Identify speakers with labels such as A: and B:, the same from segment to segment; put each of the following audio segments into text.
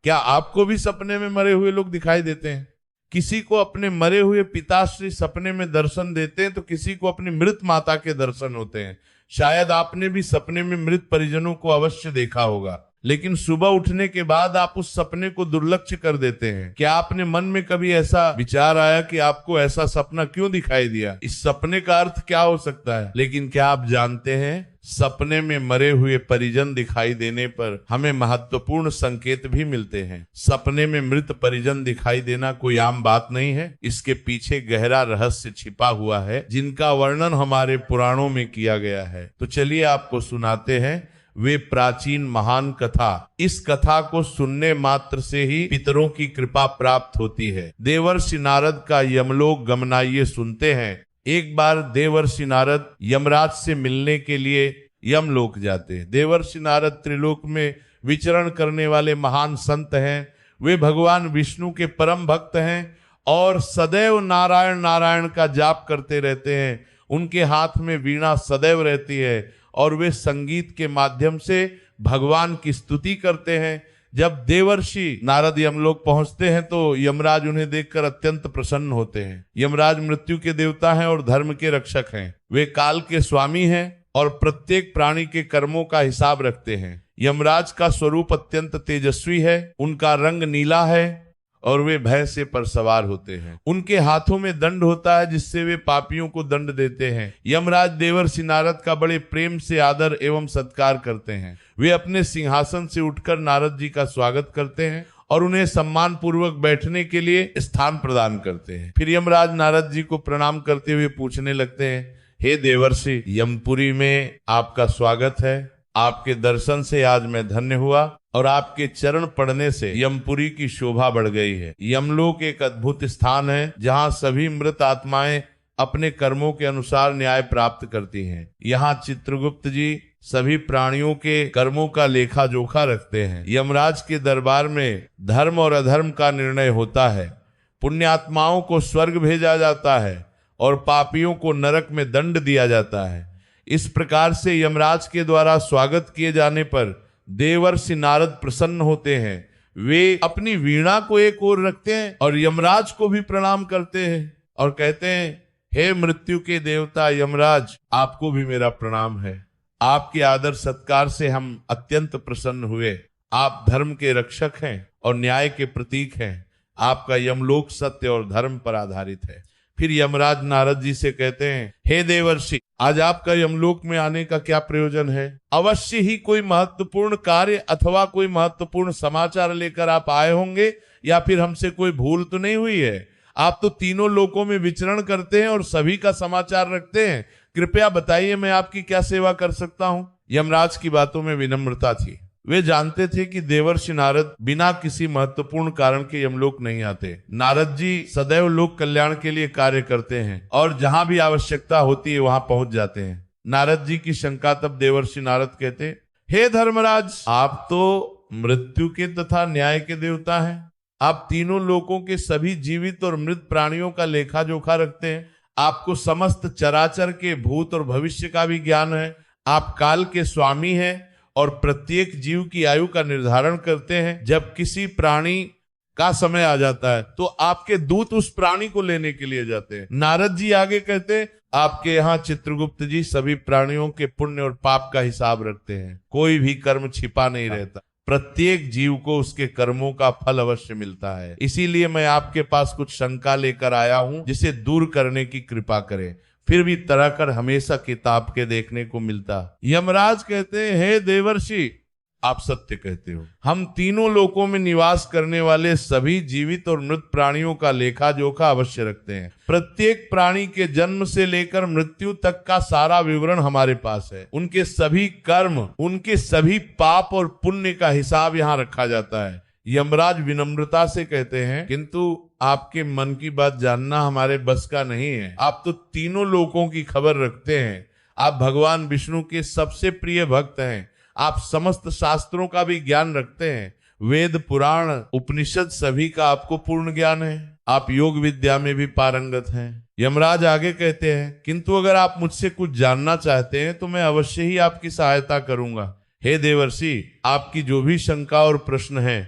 A: क्या आपको भी सपने में मरे हुए लोग दिखाई देते हैं? किसी को अपने मरे हुए पिताश्री सपने में दर्शन देते हैं तो किसी को अपनी मृत माता के दर्शन होते हैं। शायद आपने भी सपने में मृत परिजनों को अवश्य देखा होगा, लेकिन सुबह उठने के बाद आप उस सपने को दुर्लक्ष्य कर देते हैं। क्या आपने मन में कभी ऐसा विचार आया कि आपको ऐसा सपना क्यों दिखाई दिया, इस सपने का अर्थ क्या हो सकता है? लेकिन क्या आप जानते हैं, सपने में मरे हुए परिजन दिखाई देने पर हमें महत्वपूर्ण संकेत भी मिलते हैं। सपने में मृत परिजन दिखाई देना कोई आम बात नहीं है, इसके पीछे गहरा रहस्य छिपा हुआ है जिनका वर्णन हमारे पुराणों में किया गया है। तो चलिए आपको सुनाते हैं वे प्राचीन महान कथा। इस कथा को सुनने मात्र से ही पितरों की कृपा प्राप्त होती है। देवर्षि नारद का यमलोक गमना ये सुनते हैं। एक बार देवर्षि नारद यमराज से मिलने के लिए यमलोक जाते हैं। देवर्षि नारद त्रिलोक में विचरण करने वाले महान संत हैं। वे भगवान विष्णु के परम भक्त हैं और सदैव नारायण नारायण का जाप करते रहते हैं। उनके हाथ में वीणा सदैव रहती है और वे संगीत के माध्यम से भगवान की स्तुति करते हैं। जब देवर्षि नारद यमलोक पहुंचते हैं तो यमराज उन्हें देखकर अत्यंत प्रसन्न होते हैं। यमराज मृत्यु के देवता हैं और धर्म के रक्षक हैं। वे काल के स्वामी हैं और प्रत्येक प्राणी के कर्मों का हिसाब रखते हैं। यमराज का स्वरूप अत्यंत तेजस्वी है, उनका रंग नीला है और वे भय से पर सवार होते हैं। उनके हाथों में दंड होता है जिससे वे पापियों को दंड देते हैं। यमराज देवर्षि नारद का बड़े प्रेम से आदर एवं सत्कार करते हैं। वे अपने सिंहासन से उठकर नारद जी का स्वागत करते हैं और उन्हें सम्मान पूर्वक बैठने के लिए स्थान प्रदान करते हैं। फिर यमराज नारद जी को प्रणाम करते हुए पूछने लगते हैं, हे देवर्षि, यमपुरी में आपका स्वागत है। आपके दर्शन से आज मैं धन्य हुआ और आपके चरण पड़ने से यमपुरी की शोभा बढ़ गई है। यमलोक एक अद्भुत स्थान है जहाँ सभी मृत आत्माएं अपने कर्मों के अनुसार न्याय प्राप्त करती हैं। यहाँ चित्रगुप्त जी सभी प्राणियों के कर्मों का लेखा जोखा रखते हैं। यमराज के दरबार में धर्म और अधर्म का निर्णय होता है। पुण्यात्माओं को स्वर्ग भेजा जाता है और पापियों को नरक में दंड दिया जाता है। इस प्रकार से यमराज के द्वारा स्वागत किए जाने पर देवर्षि नारद प्रसन्न होते हैं। वे अपनी वीणा को एक ओर रखते हैं और यमराज को भी प्रणाम करते हैं और कहते हैं, हे मृत्यु के देवता यमराज, आपको भी मेरा प्रणाम है। आपके आदर सत्कार से हम अत्यंत प्रसन्न हुए। आप धर्म के रक्षक हैं और न्याय के प्रतीक हैं। आपका यमलोक सत्य और धर्म पर आधारित है। फिर यमराज नारद जी से कहते हैं, हे देवर्षि, आज आपका यमलोक में आने का क्या प्रयोजन है? अवश्य ही कोई महत्वपूर्ण कार्य अथवा कोई महत्वपूर्ण समाचार लेकर आप आए होंगे, या फिर हमसे कोई भूल तो नहीं हुई है? आप तो तीनों लोकों में विचरण करते हैं और सभी का समाचार रखते हैं। कृपया बताइए, मैं आपकी क्या सेवा कर सकता हूँ? यमराज की बातों में विनम्रता थी। वे जानते थे कि देवर्षि नारद बिना किसी महत्वपूर्ण कारण के यमलोक नहीं आते। नारद जी सदैव लोक कल्याण के लिए कार्य करते हैं और जहां भी आवश्यकता होती है वहां पहुंच जाते हैं। नारद जी की शंका तब देवर्षि नारद कहते, हे धर्मराज, आप तो मृत्यु के तथा न्याय के देवता हैं। आप तीनों लोकों के सभी जीवित और मृत प्राणियों का लेखा जोखा रखते हैं। आपको समस्त चराचर के भूत और भविष्य का भी ज्ञान है। आप काल के स्वामी हैं और प्रत्येक जीव की आयु का निर्धारण करते हैं। जब किसी प्राणी का समय आ जाता है तो आपके दूत उस प्राणी को लेने के लिए जाते हैं। नारद जी आगे कहते हैं, आपके यहाँ चित्रगुप्त जी सभी प्राणियों के पुण्य और पाप का हिसाब रखते हैं। कोई भी कर्म छिपा नहीं रहता। प्रत्येक जीव को उसके कर्मों का फल अवश्य मिलता है। इसीलिए मैं आपके पास कुछ शंका लेकर आया हूं, जिसे दूर करने की कृपा करें। फिर भी तरह कर हमेशा किताब के देखने को मिलता। यमराज कहते हैं, हे देवर्षि, आप सत्य कहते हो। हम तीनों लोकों में निवास करने वाले सभी जीवित और मृत प्राणियों का लेखा जोखा अवश्य रखते हैं। प्रत्येक प्राणी के जन्म से लेकर मृत्यु तक का सारा विवरण हमारे पास है। उनके सभी कर्म, उनके सभी पाप और पुण्य का हिसाब यहाँ रखा जाता है। यमराज विनम्रता से कहते हैं, किंतु आपके मन की बात जानना हमारे बस का नहीं है। आप तो तीनों लोकों की खबर रखते हैं। आप भगवान विष्णु के सबसे प्रिय भक्त हैं। आप समस्त शास्त्रों का भी ज्ञान रखते हैं। वेद, पुराण, उपनिषद सभी का आपको पूर्ण ज्ञान है। आप योग विद्या में भी पारंगत हैं। यमराज आगे कहते हैं, किंतु अगर आप मुझसे कुछ जानना चाहते हैं तो मैं अवश्य ही आपकी सहायता करूंगा। हे देवर्षि, आपकी जो भी शंका और प्रश्न है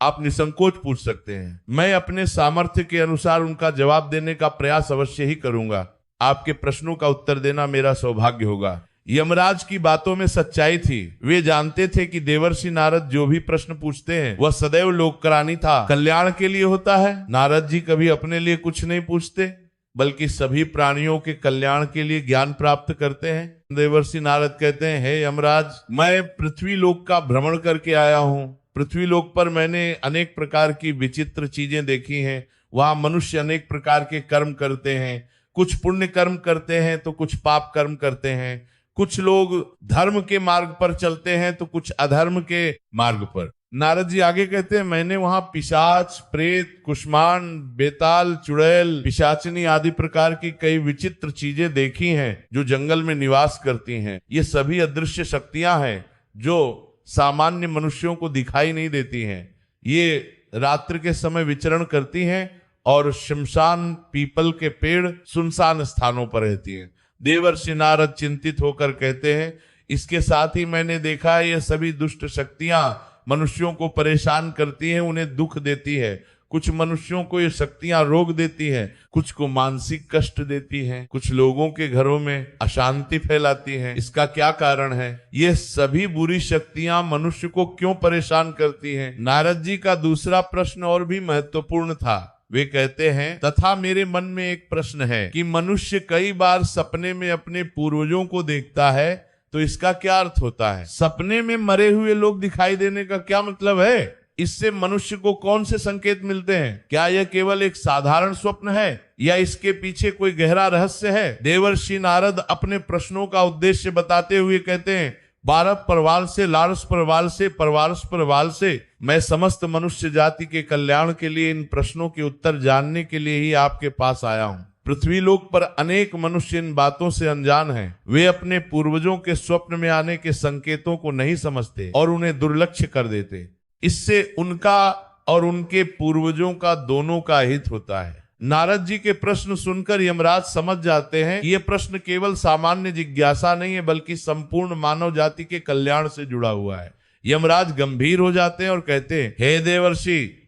A: आप निसंकोच पूछ सकते हैं। मैं अपने सामर्थ्य के अनुसार उनका जवाब देने का प्रयास अवश्य ही करूंगा। आपके प्रश्नों का उत्तर देना मेरा सौभाग्य होगा। यमराज की बातों में सच्चाई थी। वे जानते थे कि देवर्षि नारद जो भी प्रश्न पूछते हैं वह सदैव लोककरानी था, कल्याण के लिए होता है। नारद जी कभी अपने लिए कुछ नहीं पूछते, बल्कि सभी प्राणियों के कल्याण के लिए ज्ञान प्राप्त करते हैं। देवर्षि नारद कहते हैं, हे यमराज, मैं पृथ्वी लोक का भ्रमण करके आया हूँ। पृथ्वी लोक पर मैंने अनेक प्रकार की विचित्र चीजें देखी हैं। वहां मनुष्य अनेक प्रकार के कर्म करते हैं। कुछ पुण्य कर्म करते हैं तो कुछ पाप कर्म करते हैं। कुछ लोग धर्म के मार्ग पर चलते हैं तो कुछ अधर्म के मार्ग पर। नारद जी आगे कहते हैं, मैंने वहां पिशाच, प्रेत, कुष्मांड, बेताल, चुड़ैल, पिशाचिनी आदि प्रकार की कई विचित्र चीजें देखी हैं जो जंगल में निवास करती हैं। ये सभी अदृश्य शक्तियां हैं जो सामान्य मनुष्यों को दिखाई नहीं देती हैं। ये रात्रि के समय विचरण करती हैं और शमशान, पीपल के पेड़, सुनसान स्थानों पर रहती हैं। देवर्षि नारद चिंतित होकर कहते हैं, इसके साथ ही मैंने देखा है ये सभी दुष्ट शक्तियां मनुष्यों को परेशान करती हैं, उन्हें दुख देती है। कुछ मनुष्यों को ये शक्तियां रोग देती हैं, कुछ को मानसिक कष्ट देती हैं, कुछ लोगों के घरों में अशांति फैलाती हैं। इसका क्या कारण है? ये सभी बुरी शक्तियां मनुष्य को क्यों परेशान करती हैं? नारद जी का दूसरा प्रश्न और भी महत्वपूर्ण था। वे कहते हैं, तथा मेरे मन में एक प्रश्न है कि मनुष्य कई बार सपने में अपने पूर्वजों को देखता है, तो इसका क्या अर्थ होता है? सपने में मरे हुए लोग दिखाई देने का क्या मतलब है? इससे मनुष्य को कौन से संकेत मिलते हैं? क्या यह केवल एक साधारण स्वप्न है या इसके पीछे कोई गहरा रहस्य है? देवर्षि नारद अपने प्रश्नों का उद्देश्य बताते हुए कहते हैं, 12 परवाल से, लारस परवाल से, परवारस परवाल से मैं समस्त मनुष्य जाति के कल्याण के लिए इन प्रश्नों के उत्तर जानने के लिए ही आपके पास आया हूँ। पृथ्वी लोक पर अनेक मनुष्य इन बातों से अनजान हैं। वे अपने पूर्वजों के स्वप्न में आने के संकेतों को नहीं समझते और उन्हें दुर्लक्ष्य कर देते। इससे उनका और उनके पूर्वजों का दोनों का हित होता है। नारद जी के प्रश्न सुनकर यमराज समझ जाते हैं ये प्रश्न केवल सामान्य जिज्ञासा नहीं है, बल्कि संपूर्ण मानव जाति के कल्याण से जुड़ा हुआ है। यमराज गंभीर हो जाते हैं और कहते हैं, हे देवर्षि,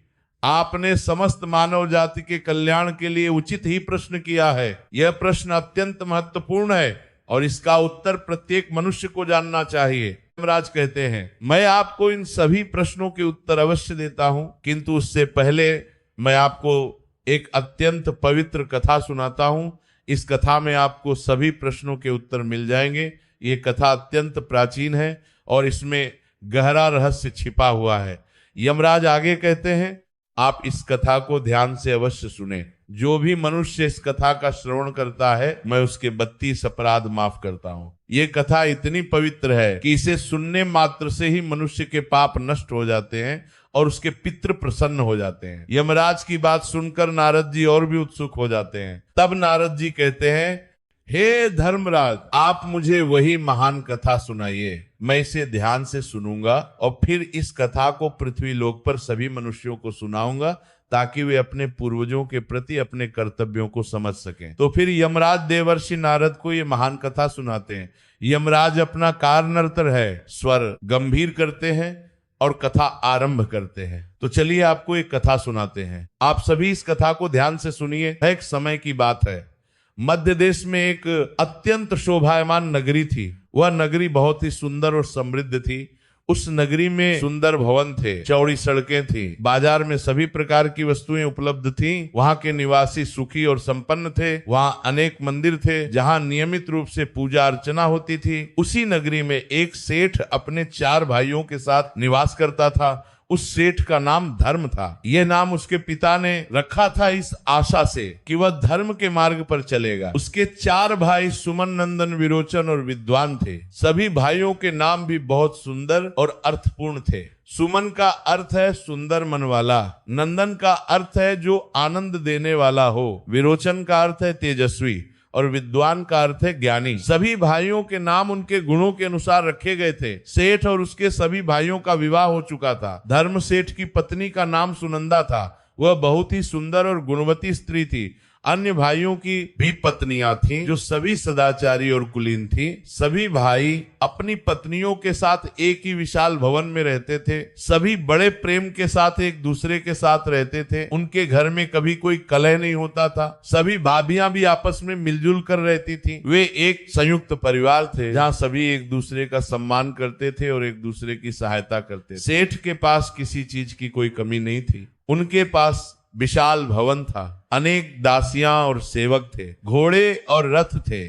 A: आपने समस्त मानव जाति के कल्याण के लिए उचित ही प्रश्न किया है। यह प्रश्न अत्यंत महत्वपूर्ण है और इसका उत्तर प्रत्येक मनुष्य को जानना चाहिए। यमराज कहते हैं, मैं आपको इन सभी प्रश्नों के उत्तर अवश्य देता हूं, किंतु उससे पहले मैं आपको एक अत्यंत पवित्र कथा सुनाता हूं। इस कथा में आपको सभी प्रश्नों के उत्तर मिल जाएंगे। ये कथा अत्यंत प्राचीन है और इसमें गहरा रहस्य छिपा हुआ है। यमराज आगे कहते हैं, आप इस कथा को ध्यान से अवश्य सुने। जो भी मनुष्य इस कथा का श्रवण करता है, मैं उसके 32 अपराध माफ करता हूँ। ये कथा इतनी पवित्र है कि इसे सुनने मात्र से ही मनुष्य के पाप नष्ट हो जाते हैं और उसके पितृ प्रसन्न हो जाते हैं। यमराज की बात सुनकर नारद जी और भी उत्सुक हो जाते हैं। तब नारद जी कहते हैं, हे धर्मराज, आप मुझे वही महान कथा सुनाइए। मैं इसे ध्यान से सुनूंगा और फिर इस कथा को पृथ्वी लोक पर सभी मनुष्यों को सुनाऊंगा, ताकि वे अपने पूर्वजों के प्रति अपने कर्तव्यों को समझ सकें। तो फिर यमराज देवर्षि नारद को ये महान कथा सुनाते हैं। यमराज अपना कारणर्तर है, स्वर गंभीर करते हैं और कथा आरंभ करते हैं। तो चलिए आपको एक कथा सुनाते हैं। आप सभी इस कथा को ध्यान से सुनिए। एक समय की बात है, मध्य देश में एक अत्यंत शोभायमान नगरी थी। वह नगरी बहुत ही सुंदर और समृद्ध थी। उस नगरी में सुंदर भवन थे, चौड़ी सड़कें थी, बाजार में सभी प्रकार की वस्तुएं उपलब्ध थीं। वहां के निवासी सुखी और संपन्न थे। वहां अनेक मंदिर थे जहां नियमित रूप से पूजा अर्चना होती थी। उसी नगरी में एक सेठ अपने 4 भाइयों के साथ निवास करता था। उस सेठ का नाम धर्म था। यह नाम उसके पिता ने रखा था इस आशा से कि वह धर्म के मार्ग पर चलेगा। उसके 4 भाई सुमन, नंदन, विरोचन और विद्वान थे। सभी भाइयों के नाम भी बहुत सुंदर और अर्थपूर्ण थे। सुमन का अर्थ है सुंदर मन वाला, नंदन का अर्थ है जो आनंद देने वाला हो, विरोचन का अर्थ है तेजस्वी और विद्वान का अर्थ है ज्ञानी। सभी भाइयों के नाम उनके गुणों के अनुसार रखे गए थे। सेठ और उसके सभी भाइयों का विवाह हो चुका था। धर्म सेठ की पत्नी का नाम सुनंदा था। वह बहुत ही सुंदर और गुणवती स्त्री थी। अन्य भाइयों की भी पत्नियां थीं जो सभी सदाचारी और कुलीन थीं। सभी भाई अपनी पत्नियों के साथ एक ही विशाल भवन में रहते थे। सभी बड़े प्रेम के साथ एक दूसरे के साथ रहते थे। उनके घर में कभी कोई कलह नहीं होता था। सभी भाभियां भी आपस में मिलजुल कर रहती थीं। वे एक संयुक्त परिवार थे जहां सभी एक दूसरे का सम्मान करते थे और एक दूसरे की सहायता करते थे। सेठ के पास किसी चीज की कोई कमी नहीं थी। उनके पास विशाल भवन था, अनेक दासियां और सेवक थे, घोड़े और रथ थे।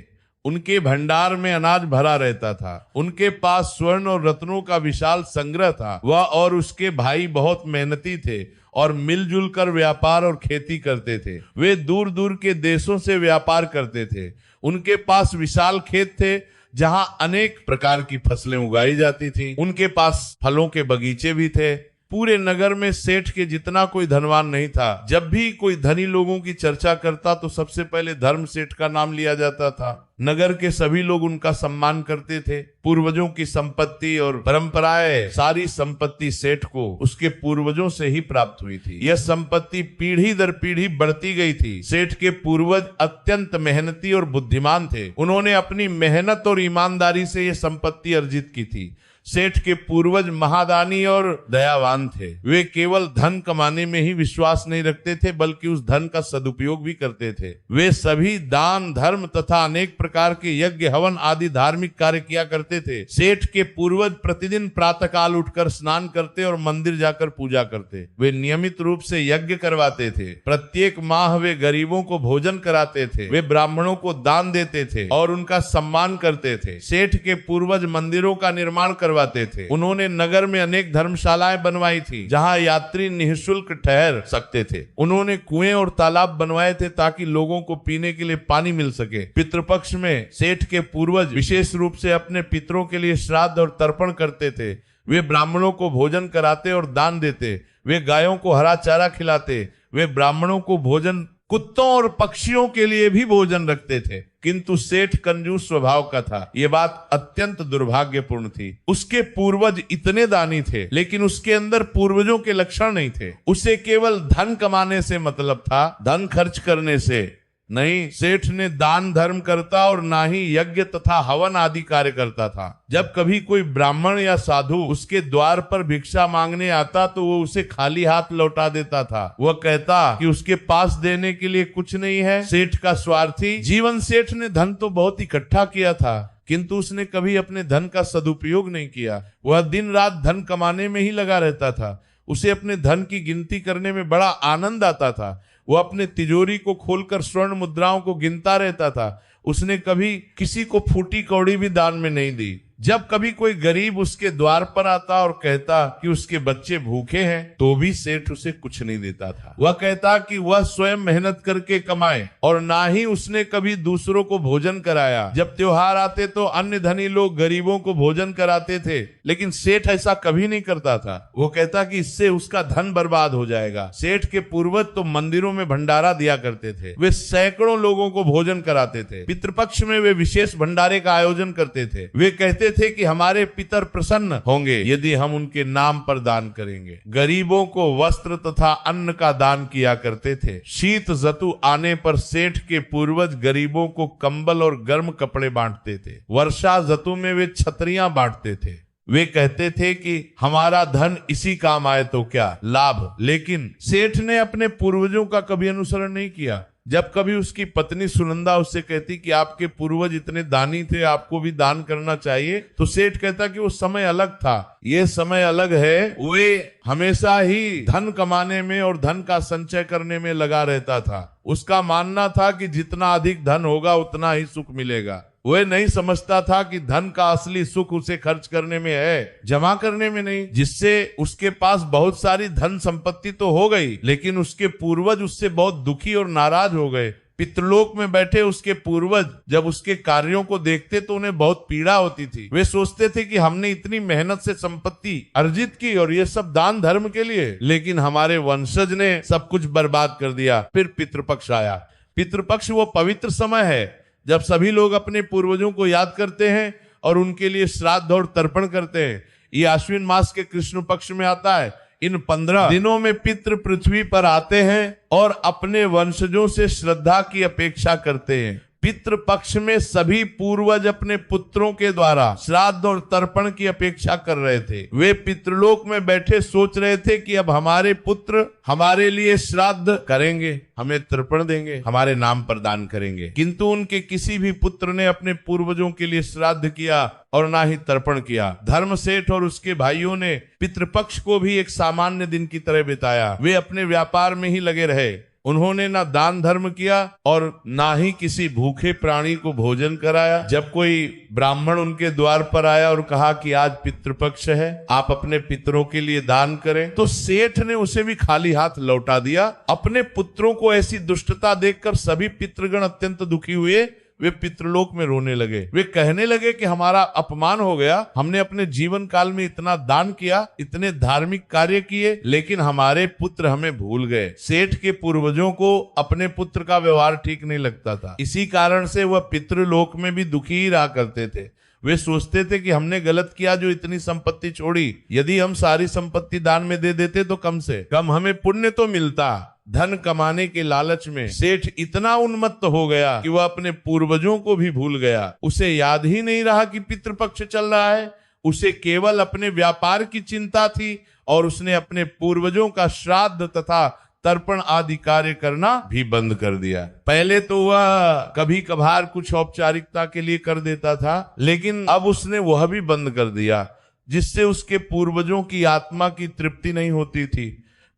A: उनके भंडार में अनाज भरा रहता था। उनके पास स्वर्ण और रत्नों का विशाल संग्रह था। वह और उसके भाई बहुत मेहनती थे और मिलजुल कर व्यापार और खेती करते थे। वे दूर दूर के देशों से व्यापार करते थे। उनके पास विशाल खेत थे जहां अनेक प्रकार की फसलें उगाई जाती थी। उनके पास फलों के बगीचे भी थे। पूरे नगर में सेठ के जितना कोई धनवान नहीं था। जब भी कोई धनी लोगों की चर्चा करता तो सबसे पहले धर्म सेठ का नाम लिया जाता था। नगर के सभी लोग उनका सम्मान करते थे। पूर्वजों की संपत्ति और परंपराएं, सारी संपत्ति सेठ को उसके पूर्वजों से ही प्राप्त हुई थी। यह संपत्ति पीढ़ी दर पीढ़ी बढ़ती गई थी। सेठ के पूर्वज अत्यंत मेहनती और बुद्धिमान थे। उन्होंने अपनी मेहनत और ईमानदारी से यह संपत्ति अर्जित की थी। सेठ के पूर्वज महादानी और दयावान थे। वे केवल धन कमाने में ही विश्वास नहीं रखते थे बल्कि उस धन का सदुपयोग भी करते थे। वे सभी दान, धर्म तथा अनेक प्रकार के यज्ञ, हवन आदि धार्मिक कार्य किया करते थे। सेठ के पूर्वज प्रतिदिन प्रातःकाल उठकर स्नान करते और मंदिर जाकर पूजा करते। वे नियमित रूप से यज्ञ करवाते थे। प्रत्येक माह वे गरीबों को भोजन कराते थे। वे ब्राह्मणों को दान देते थे और उनका सम्मान करते थे। सेठ के पूर्वज मंदिरों का निर्माण करवाते थे। उन्होंने नगर में अनेक धर्मशालाएं बनवाई थी जहां यात्री निःशुल्क ठहर सकते थे। उन्होंने कुएं और तालाब बनवाए थे ताकि लोगों को पीने के लिए पानी मिल सके। पितृपक्ष में सेठ के पूर्वज विशेष रूप से अपने पितरों के लिए श्राद्ध और तर्पण करते थे। वे ब्राह्मणों को भोजन कराते और दान देते। वे गायों को हरा चारा खिलाते। वे ब्राह्मणों को भोजन, कुत्तों और पक्षियों के लिए भी भोजन रखते थे। किंतु सेठ कंजूस स्वभाव का था। यह बात अत्यंत दुर्भाग्यपूर्ण थी। उसके पूर्वज इतने दानी थे लेकिन उसके अंदर पूर्वजों के लक्षण नहीं थे। उसे केवल धन कमाने से मतलब था, धन खर्च करने से नहीं। सेठ ने दान धर्म करता और ना ही यज्ञ तथा हवन आदि कार्य करता था। जब कभी कोई ब्राह्मण या साधु उसके द्वार पर भिक्षा मांगने आता तो वो उसे खाली हाथ लौटा देता था। वह कहता कि उसके पास देने के लिए कुछ नहीं है। सेठ का स्वार्थी जीवन। सेठ ने धन तो बहुत इकट्ठा किया था किंतु उसने कभी अपने धन का सदुपयोग नहीं किया। वह दिन रात धन कमाने में ही लगा रहता था। उसे अपने धन की गिनती करने में बड़ा आनंद आता था। वह अपने तिजोरी को खोलकर स्वर्ण मुद्राओं को गिनता रहता था। उसने कभी किसी को फूटी कौड़ी भी दान में नहीं दी। जब कभी कोई गरीब उसके द्वार पर आता और कहता कि उसके बच्चे भूखे हैं तो भी सेठ उसे कुछ नहीं देता था। वह कहता कि वह स्वयं मेहनत करके कमाए और ना ही उसने कभी दूसरों को भोजन कराया। जब त्योहार आते तो अन्य धनी लोग गरीबों को भोजन कराते थे लेकिन सेठ ऐसा कभी नहीं करता था। वो कहता कि इससे उसका धन बर्बाद हो जाएगा। सेठ के पूर्वज तो मंदिरों में भंडारा दिया करते थे। वे सैकड़ों लोगों को भोजन कराते थे। पितृपक्ष में वे विशेष भंडारे का आयोजन करते थे। वे कहते थे कि हमारे पितर प्रसन्न होंगे यदि हम उनके नाम पर दान करेंगे। गरीबों को वस्त्र तथा अन्न का दान किया करते थे। शीत ऋतु आने पर सेठ के पूर्वज गरीबों को कंबल और गर्म कपड़े बांटते थे। वर्षा ऋतु में वे छतरियां बांटते थे। वे कहते थे कि हमारा धन इसी काम आए तो क्या लाभ। लेकिन सेठ ने अपने पूर्वजों का कभी अनुसरण नहीं किया। जब कभी उसकी पत्नी सुनंदा उससे कहती कि आपके पूर्वज इतने दानी थे, आपको भी दान करना चाहिए, तो सेठ कहता कि वो समय अलग था, ये समय अलग है। वे हमेशा ही धन कमाने में और धन का संचय करने में लगा रहता था। उसका मानना था कि जितना अधिक धन होगा उतना ही सुख मिलेगा। वह नहीं समझता था कि धन का असली सुख उसे खर्च करने में है, जमा करने में नहीं। जिससे उसके पास बहुत सारी धन संपत्ति तो हो गई लेकिन उसके पूर्वज उससे बहुत दुखी और नाराज हो गए। पितृलोक में बैठे उसके पूर्वज जब उसके कार्यों को देखते तो उन्हें बहुत पीड़ा होती थी। वे सोचते थे कि हमने इतनी मेहनत से संपत्ति अर्जित की और ये सब दान धर्म के लिए, लेकिन हमारे वंशज ने सब कुछ बर्बाद कर दिया। फिर पितृपक्ष आया। पितृपक्ष वो पवित्र समय है जब सभी लोग अपने पूर्वजों को याद करते हैं और उनके लिए श्राद्ध और तर्पण करते हैं। ये आश्विन मास के कृष्ण पक्ष में आता है। इन 15 दिनों में पितृ पृथ्वी पर आते हैं और अपने वंशजों से श्रद्धा की अपेक्षा करते हैं। पितृ पक्ष में सभी पूर्वज अपने पुत्रों के द्वारा श्राद्ध और तर्पण की अपेक्षा कर रहे थे। वे पितृलोक में बैठे सोच रहे थे कि अब हमारे पुत्र हमारे लिए श्राद्ध करेंगे, हमें तर्पण देंगे, हमारे नाम पर दान करेंगे। किंतु उनके किसी भी पुत्र ने अपने पूर्वजों के लिए श्राद्ध किया और ना ही तर्पण किया। धर्मसेठ और उसके भाइयों ने पितृपक्ष को भी एक सामान्य दिन की तरह बिताया। वे अपने व्यापार में ही लगे रहे। उन्होंने ना दान धर्म किया और ना ही किसी भूखे प्राणी को भोजन कराया। जब कोई ब्राह्मण उनके द्वार पर आया और कहा कि आज पितृपक्ष है, आप अपने पितरों के लिए दान करें, तो सेठ ने उसे भी खाली हाथ लौटा दिया। अपने पुत्रों को ऐसी दुष्टता देखकर सभी पितृगण अत्यंत दुखी हुए। वे पितृलोक में रोने लगे। वे कहने लगे कि हमारा अपमान हो गया, हमने अपने जीवन काल में इतना दान किया, इतने धार्मिक कार्य किए, लेकिन हमारे पुत्र हमें भूल गए। सेठ के पूर्वजों को अपने पुत्र का व्यवहार ठीक नहीं लगता था। इसी कारण से वह पितृलोक में भी दुखी ही रहा करते थे। वे सोचते थे कि हमने गलत किया जो इतनी संपत्ति छोड़ी। यदि हम सारी संपत्ति दान में दे देते तो कम से कम हमें पुण्य तो मिलता। धन कमाने के लालच में सेठ इतना उन्मत्त हो गया कि वह अपने पूर्वजों को भी भूल गया। उसे याद ही नहीं रहा कि पितृपक्ष चल रहा है। उसे केवल अपने व्यापार की चिंता थी और उसने अपने पूर्वजों का श्राद्ध तथा तर्पण आदि कार्य करना भी बंद कर दिया। पहले तो वह कभी कभार कुछ औपचारिकता के लिए कर देता था, लेकिन अब उसने वह भी बंद कर दिया, जिससे उसके पूर्वजों की आत्मा की तृप्ति नहीं होती थी।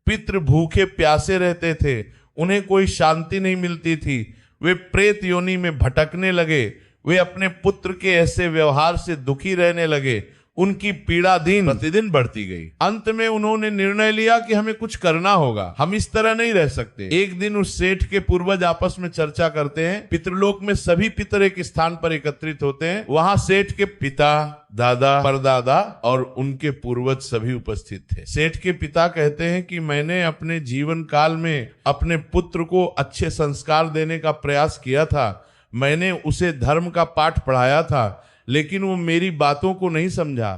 A: पितृ भूखे प्यासे रहते थे, उन्हें कोई शांति नहीं मिलती थी। वे प्रेत योनि में भटकने लगे। वे अपने पुत्र के ऐसे व्यवहार से दुखी रहने लगे। उनकी पीड़ा दिन प्रतिदिन बढ़ती गई। अंत में उन्होंने निर्णय लिया कि हमें कुछ करना होगा, हम इस तरह नहीं रह सकते। एक दिन उस सेठ के पूर्वज आपस में चर्चा करते हैं। पितृलोक में सभी पितर एक स्थान पर एकत्रित होते हैं। वहां सेठ के पिता, दादा, परदादा और उनके पूर्वज सभी उपस्थित थे। सेठ के पिता कहते हैं कि मैंने अपने जीवन काल में अपने पुत्र को अच्छे संस्कार देने का प्रयास किया था। मैंने उसे धर्म का पाठ पढ़ाया था, लेकिन वो मेरी बातों को नहीं समझा।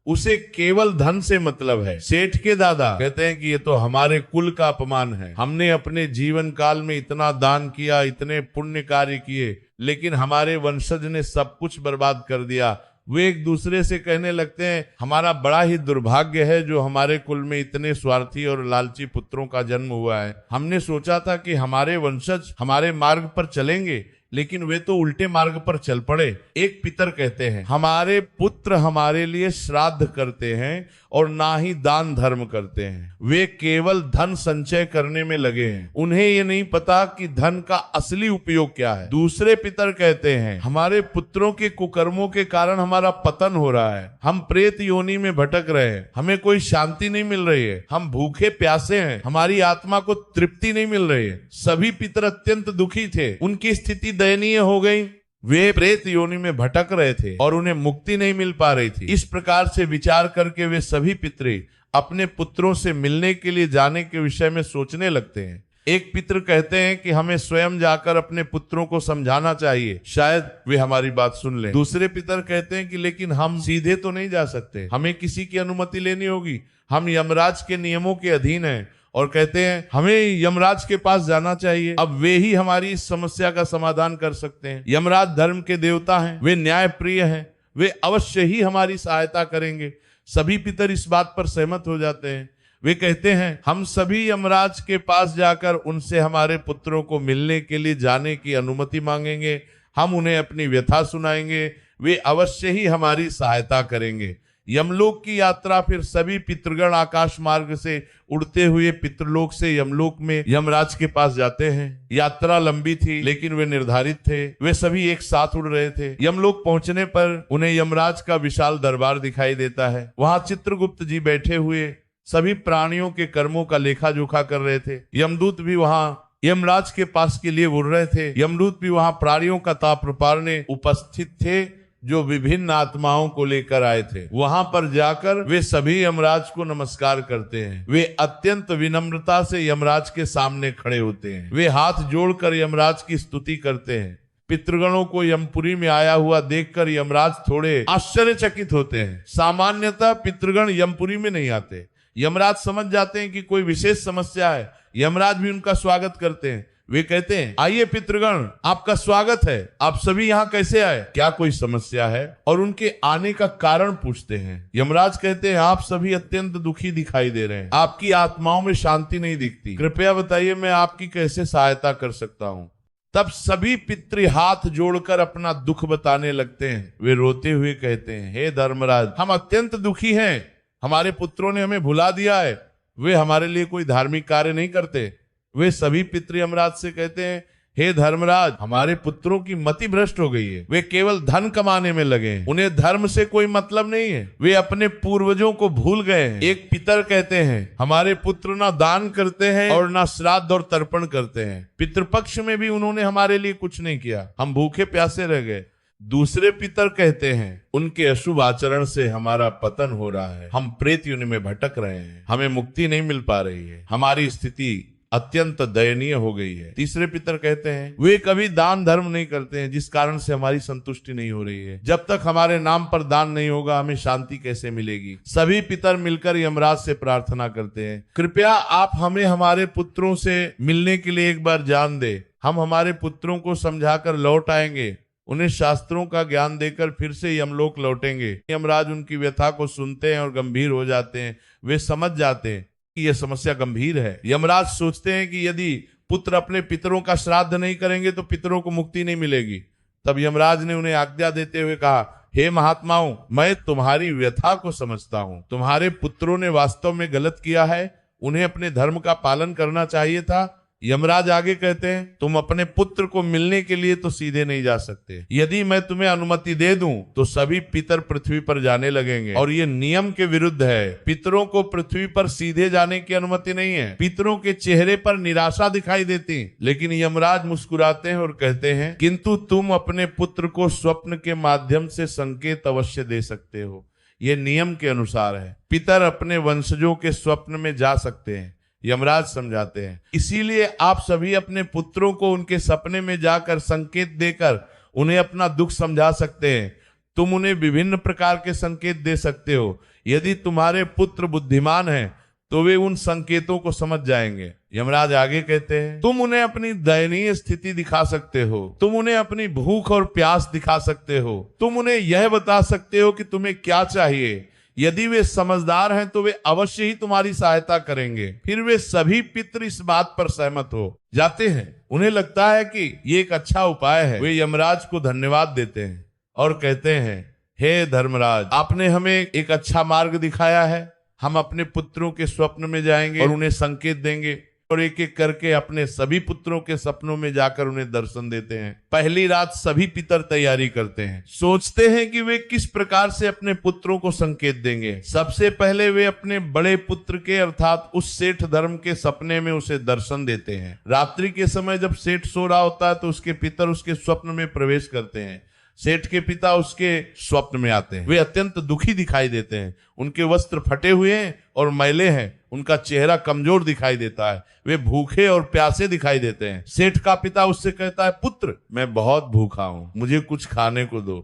A: उसे केवल धन से मतलब है। सेठ के दादा कहते हैं कि ये तो हमारे कुल का अपमान है। हमने अपने जीवन काल में इतना दान किया, इतने पुण्य कार्य किए, लेकिन हमारे वंशज ने सब कुछ बर्बाद कर दिया। वे एक दूसरे से कहने लगते हैं, हमारा बड़ा ही दुर्भाग्य है जो हमारे कुल में इतने स्वार्थी और लालची पुत्रों का जन्म हुआ है। हमने सोचा था कि हमारे वंशज हमारे मार्ग पर चलेंगे, लेकिन वे तो उल्टे मार्ग पर चल पड़े। एक पितर कहते हैं, हमारे पुत्र हमारे लिए श्राद्ध करते हैं और ना ही दान धर्म करते हैं। वे केवल धन संचय करने में लगे हैं। उन्हें ये नहीं पता कि धन का असली उपयोग क्या है। दूसरे पितर कहते हैं, हमारे पुत्रों के कुकर्मों के कारण हमारा पतन हो रहा है। हम प्रेत योनि में भटक रहे हैं, हमें कोई शांति नहीं मिल रही है। हम भूखे प्यासे हैं, हमारी आत्मा को तृप्ति नहीं मिल रही है। सभी पितर अत्यंत दुखी थे। उनकी स्थिति दयनीय हो गई। वे प्रेत योनि में भटक रहे थे और उन्हें मुक्ति नहीं मिल पा रही थी। इस प्रकार से विचार करके वे सभी पितरे अपने पुत्रों से मिलने के लिए जाने के विषय में सोचने लगते हैं। एक पितर कहते हैं कि हमें स्वयं जाकर अपने पुत्रों को समझाना चाहिए, शायद वे हमारी बात सुन लें। दूसरे पितर कहते हैं कि लेकिन हम सीधे तो नहीं जा सकते, हमें किसी की अनुमति लेनी होगी। हम यमराज के नियमों के अधीन हैं और कहते हैं हमें यमराज के पास जाना चाहिए। अब वे ही हमारी इस समस्या का समाधान कर सकते हैं। यमराज धर्म के देवता हैं, वे न्याय प्रिय हैं, वे अवश्य ही हमारी सहायता करेंगे। सभी पितर इस बात पर सहमत हो जाते हैं। वे कहते हैं हम सभी यमराज के पास जाकर उनसे हमारे पुत्रों को मिलने के लिए जाने की अनुमति मांगेंगे। हम उन्हें अपनी व्यथा सुनाएंगे, वे अवश्य ही हमारी सहायता करेंगे। यमलोक की यात्रा फिर सभी पितृगण आकाश मार्ग से उड़ते हुए पितृलोक से यमलोक में यमराज के पास जाते हैं। यात्रा लंबी थी, लेकिन वे निर्धारित थे। वे सभी एक साथ उड़ रहे थे। यमलोक पहुंचने पर उन्हें यमराज का विशाल दरबार दिखाई देता है। वहां चित्रगुप्त जी बैठे हुए सभी प्राणियों के कर्मों का लेखा जोखा कर रहे थे। यमदूत भी वहां यमराज के पास के लिए उड़ रहे थे। यमदूत भी वहां प्राणियों का ताप प्रपारने उपस्थित थे जो विभिन्न आत्माओं को लेकर आए थे। वहां पर जाकर वे सभी यमराज को नमस्कार करते हैं। वे अत्यंत विनम्रता से यमराज के सामने खड़े होते हैं। वे हाथ जोड़कर यमराज की स्तुति करते हैं। पितृगणों को यमपुरी में आया हुआ देखकर यमराज थोड़े आश्चर्यचकित होते हैं। सामान्यतः पितृगण यमपुरी में नहीं आते, यमराज समझ जाते हैं कि कोई विशेष समस्या है, यमराज भी उनका स्वागत करते हैं। वे कहते हैं, आइए पितृगण, आपका स्वागत है, आप सभी यहाँ कैसे आए, क्या कोई समस्या है? और उनके आने का कारण पूछते हैं। यमराज कहते हैं, आप सभी अत्यंत दुखी दिखाई दे रहे हैं, आपकी आत्माओं में शांति नहीं दिखती, कृपया बताइए मैं आपकी कैसे सहायता कर सकता हूँ। तब सभी पितृ हाथ जोड़कर अपना दुख बताने लगते हैं। वे रोते हुए कहते हैं, हे धर्मराज, हम अत्यंत दुखी हैं, हमारे पुत्रों ने हमें भुला दिया है, वे हमारे लिए कोई धार्मिक कार्य नहीं करते। वे सभी पितृ यमराज से कहते हैं, हे धर्मराज, हमारे पुत्रों की मति भ्रष्ट हो गई है, वे केवल धन कमाने में लगे हैं, उन्हें धर्म से कोई मतलब नहीं है, वे अपने पूर्वजों को भूल गए हैं। एक पितर कहते हैं, हमारे पुत्र ना दान करते हैं और ना श्राद्ध और तर्पण करते हैं, पितृपक्ष में भी उन्होंने हमारे लिए कुछ नहीं किया, हम भूखे प्यासे रह गए। दूसरे पितर कहते हैं, उनके अशुभ आचरण से हमारा पतन हो रहा है, हम प्रेत योनि में भटक रहे हैं, हमें मुक्ति नहीं मिल पा रही है, हमारी स्थिति अत्यंत दयनीय हो गई है। तीसरे पितर कहते हैं, वे कभी दान धर्म नहीं करते हैं, जिस कारण से हमारी संतुष्टि नहीं हो रही है, जब तक हमारे नाम पर दान नहीं होगा हमें शांति कैसे मिलेगी। सभी पितर मिलकर यमराज से प्रार्थना करते हैं, कृपया आप हमें हमारे पुत्रों से मिलने के लिए एक बार जान दे, हम हमारे पुत्रों को समझाकर लौट आएंगे, उन्हें शास्त्रों का ज्ञान देकर फिर से यमलोक लौटेंगे। यमराज उनकी व्यथा को सुनते हैं और गंभीर हो जाते हैं। वे समझ जाते हैं कि यह समस्या गंभीर है। यमराज सोचते हैं कि यदि पुत्र अपने पितरों का श्राद्ध नहीं करेंगे तो पितरों को मुक्ति नहीं मिलेगी। तब यमराज ने उन्हें आज्ञा देते हुए कहा, हे महात्माओं, मैं तुम्हारी व्यथा को समझता हूँ, तुम्हारे पुत्रों ने वास्तव में गलत किया है, उन्हें अपने धर्म का पालन करना चाहिए था। यमराज आगे कहते हैं, तुम अपने पुत्र को मिलने के लिए तो सीधे नहीं जा सकते, यदि मैं तुम्हें अनुमति दे दूं तो सभी पितर पृथ्वी पर जाने लगेंगे और ये नियम के विरुद्ध है। पितरों को पृथ्वी पर सीधे जाने की अनुमति नहीं है। पितरों के चेहरे पर निराशा दिखाई देती, लेकिन यमराज मुस्कुराते हैं और कहते हैं, किंतु तुम अपने पुत्र को स्वप्न के माध्यम से संकेत अवश्य दे सकते हो, ये नियम के अनुसार है। पितर अपने वंशजों के स्वप्न में जा सकते हैं, यमराज समझाते हैं, इसीलिए आप सभी अपने पुत्रों को उनके सपने में जाकर संकेत देकर उन्हें अपना दुख समझा सकते हैं। तुम उन्हें विभिन्न प्रकार के संकेत दे सकते हो। यदि तुम्हारे पुत्र बुद्धिमान हैं तो वे उन संकेतों को समझ जाएंगे। यमराज आगे कहते हैं, तुम उन्हें अपनी दयनीय स्थिति दिखा सकते हो, तुम उन्हें अपनी भूख और प्यास दिखा सकते हो, तुम उन्हें यह बता सकते हो कि तुम्हें क्या चाहिए। यदि वे समझदार हैं तो वे अवश्य ही तुम्हारी सहायता करेंगे। फिर वे सभी पितर इस बात पर सहमत हो जाते हैं। उन्हें लगता है कि ये एक अच्छा उपाय है। वे यमराज को धन्यवाद देते हैं और कहते हैं, हे धर्मराज, आपने हमें एक अच्छा मार्ग दिखाया है, हम अपने पुत्रों के स्वप्न में जाएंगे और उन्हें संकेत देंगे और एक एक करके अपने सभी पुत्रों के सपनों में जाकर उन्हें दर्शन देते हैं। पहली रात सभी पितर तैयारी करते हैं, सोचते हैं कि वे किस प्रकार से अपने पुत्रों को संकेत देंगे। सबसे पहले वे अपने बड़े पुत्र के अर्थात उस सेठ धर्म के सपने में उसे दर्शन देते हैं। रात्रि के समय जब सेठ सो रहा होता है तो उसके पितर उसके स्वप्न में प्रवेश करते हैं। सेठ के पिता उसके स्वप्न में आते हैं। वे अत्यंत दुखी दिखाई देते हैं, उनके वस्त्र फटे हुए हैं और मैले हैं, उनका चेहरा कमजोर दिखाई देता है, वे भूखे और प्यासे दिखाई देते हैं। सेठ का पिता उससे कहता है, पुत्र, मैं बहुत भूखा हूं, मुझे कुछ खाने को दो,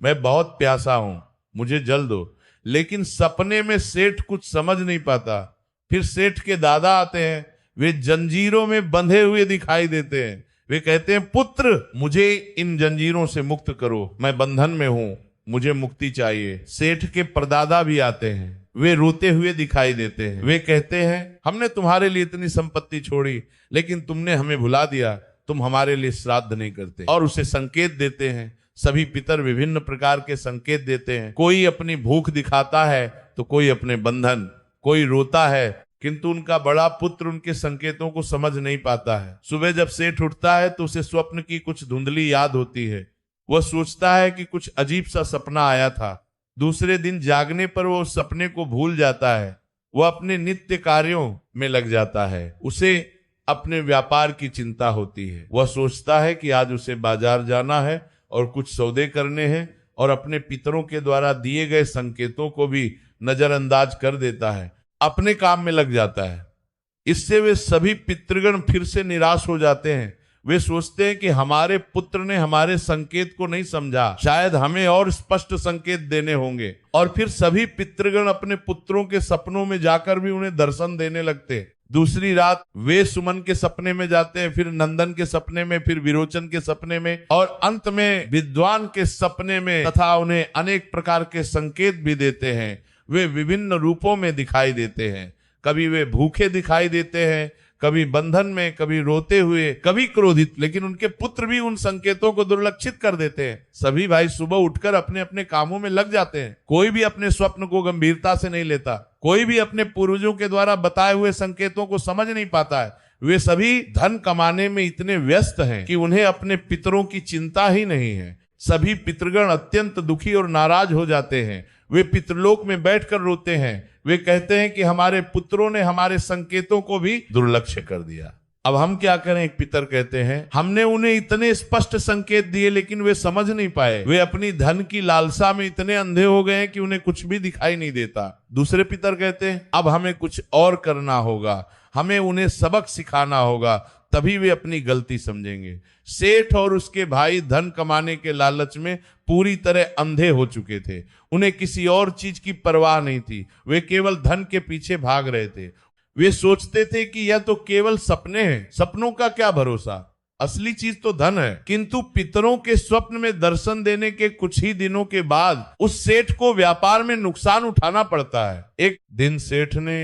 A: मैं बहुत प्यासा हूं, मुझे जल दो। लेकिन सपने में सेठ कुछ समझ नहीं पाता। फिर सेठ के दादा आते हैं, वे जंजीरों में बंधे हुए दिखाई देते हैं। वे कहते हैं, पुत्र, मुझे इन जंजीरों से मुक्त करो, मैं बंधन में हूं, मुझे मुक्ति चाहिए। सेठ के परदादा भी आते हैं, वे रोते हुए दिखाई देते हैं। वे कहते हैं, हमने तुम्हारे लिए इतनी संपत्ति छोड़ी, लेकिन तुमने हमें भुला दिया, तुम हमारे लिए श्राद्ध नहीं करते। और उसे संकेत देते हैं। सभी पितर विभिन्न प्रकार के संकेत देते हैं। कोई अपनी भूख दिखाता है तो कोई अपने बंधन, कोई रोता है, किंतु उनका बड़ा पुत्र उनके संकेतों को समझ नहीं पाता है। सुबह जब सेठ उठता है तो उसे स्वप्न की कुछ धुंधली याद होती है। वह सोचता है कि कुछ अजीब सा सपना आया था। दूसरे दिन जागने पर वो उस सपने को भूल जाता है। वह अपने नित्य कार्यों में लग जाता है। उसे अपने व्यापार की चिंता होती है। वह सोचता है कि आज उसे बाजार जाना है और कुछ सौदे करने हैं, और अपने पितरों के द्वारा दिए गए संकेतों को भी नजरअंदाज कर देता है, अपने काम में लग जाता है। इससे वे सभी पितृगण फिर से निराश हो जाते हैं। वे सोचते हैं कि हमारे पुत्र ने हमारे संकेत को नहीं समझा, शायद हमें और स्पष्ट संकेत देने होंगे। और फिर सभी पितृगण अपने पुत्रों के सपनों में जाकर भी उन्हें दर्शन देने लगते। दूसरी रात वे सुमन के सपने में जाते हैं, फिर नंदन के सपने में, फिर विरोचन के सपने में और अंत में विद्वान के सपने में, तथा उन्हें अनेक प्रकार के संकेत भी देते हैं। वे विभिन्न रूपों में दिखाई देते हैं। कभी वे भूखे दिखाई देते हैं, कभी बंधन में, कभी रोते हुए, कभी क्रोधित, लेकिन उनके पुत्र भी उन संकेतों को दुर्लक्षित कर देते हैं। सभी भाई सुबह उठकर अपने अपने कामों में लग जाते हैं। कोई भी अपने स्वप्न को गंभीरता से नहीं लेता, कोई भी अपने पूर्वजों के द्वारा बताए हुए संकेतों को समझ नहीं पाता है। वे सभी धन कमाने में इतने व्यस्त हैं कि उन्हें अपने पितरों की चिंता ही नहीं है। सभी पितृगण अत्यंत दुखी और नाराज हो जाते हैं। वे पितृलोक में बैठकर रोते हैं। वे कहते हैं कि हमारे पुत्रों ने हमारे संकेतों को भी दुर्लक्ष्य कर दिया। अब हम क्या करें? एक पितर कहते हैं, हमने उन्हें इतने स्पष्ट संकेत दिए लेकिन वे समझ नहीं पाए। वे अपनी धन की लालसा में इतने अंधे हो गए हैं कि उन्हें कुछ भी दिखाई नहीं देता। दूसरे पितर कहते हैं, अब हमें कुछ और करना होगा, हमें उन्हें सबक सिखाना होगा, तभी वे अपनी गलती समझेंगे। सेठ और उसके भाई धन कमाने के लालच में पूरी तरह अंधे हो चुके थे। उन्हें किसी और चीज की परवाह नहीं थी। वे केवल धन के पीछे भाग रहे थे। वे सोचते थे कि यह तो केवल सपने हैं, सपनों का क्या भरोसा, असली चीज तो धन है। किंतु पितरों के स्वप्न में दर्शन देने के कुछ ही दिनों के बाद उस सेठ को व्यापार में नुकसान उठाना पड़ता है। एक दिन सेठ ने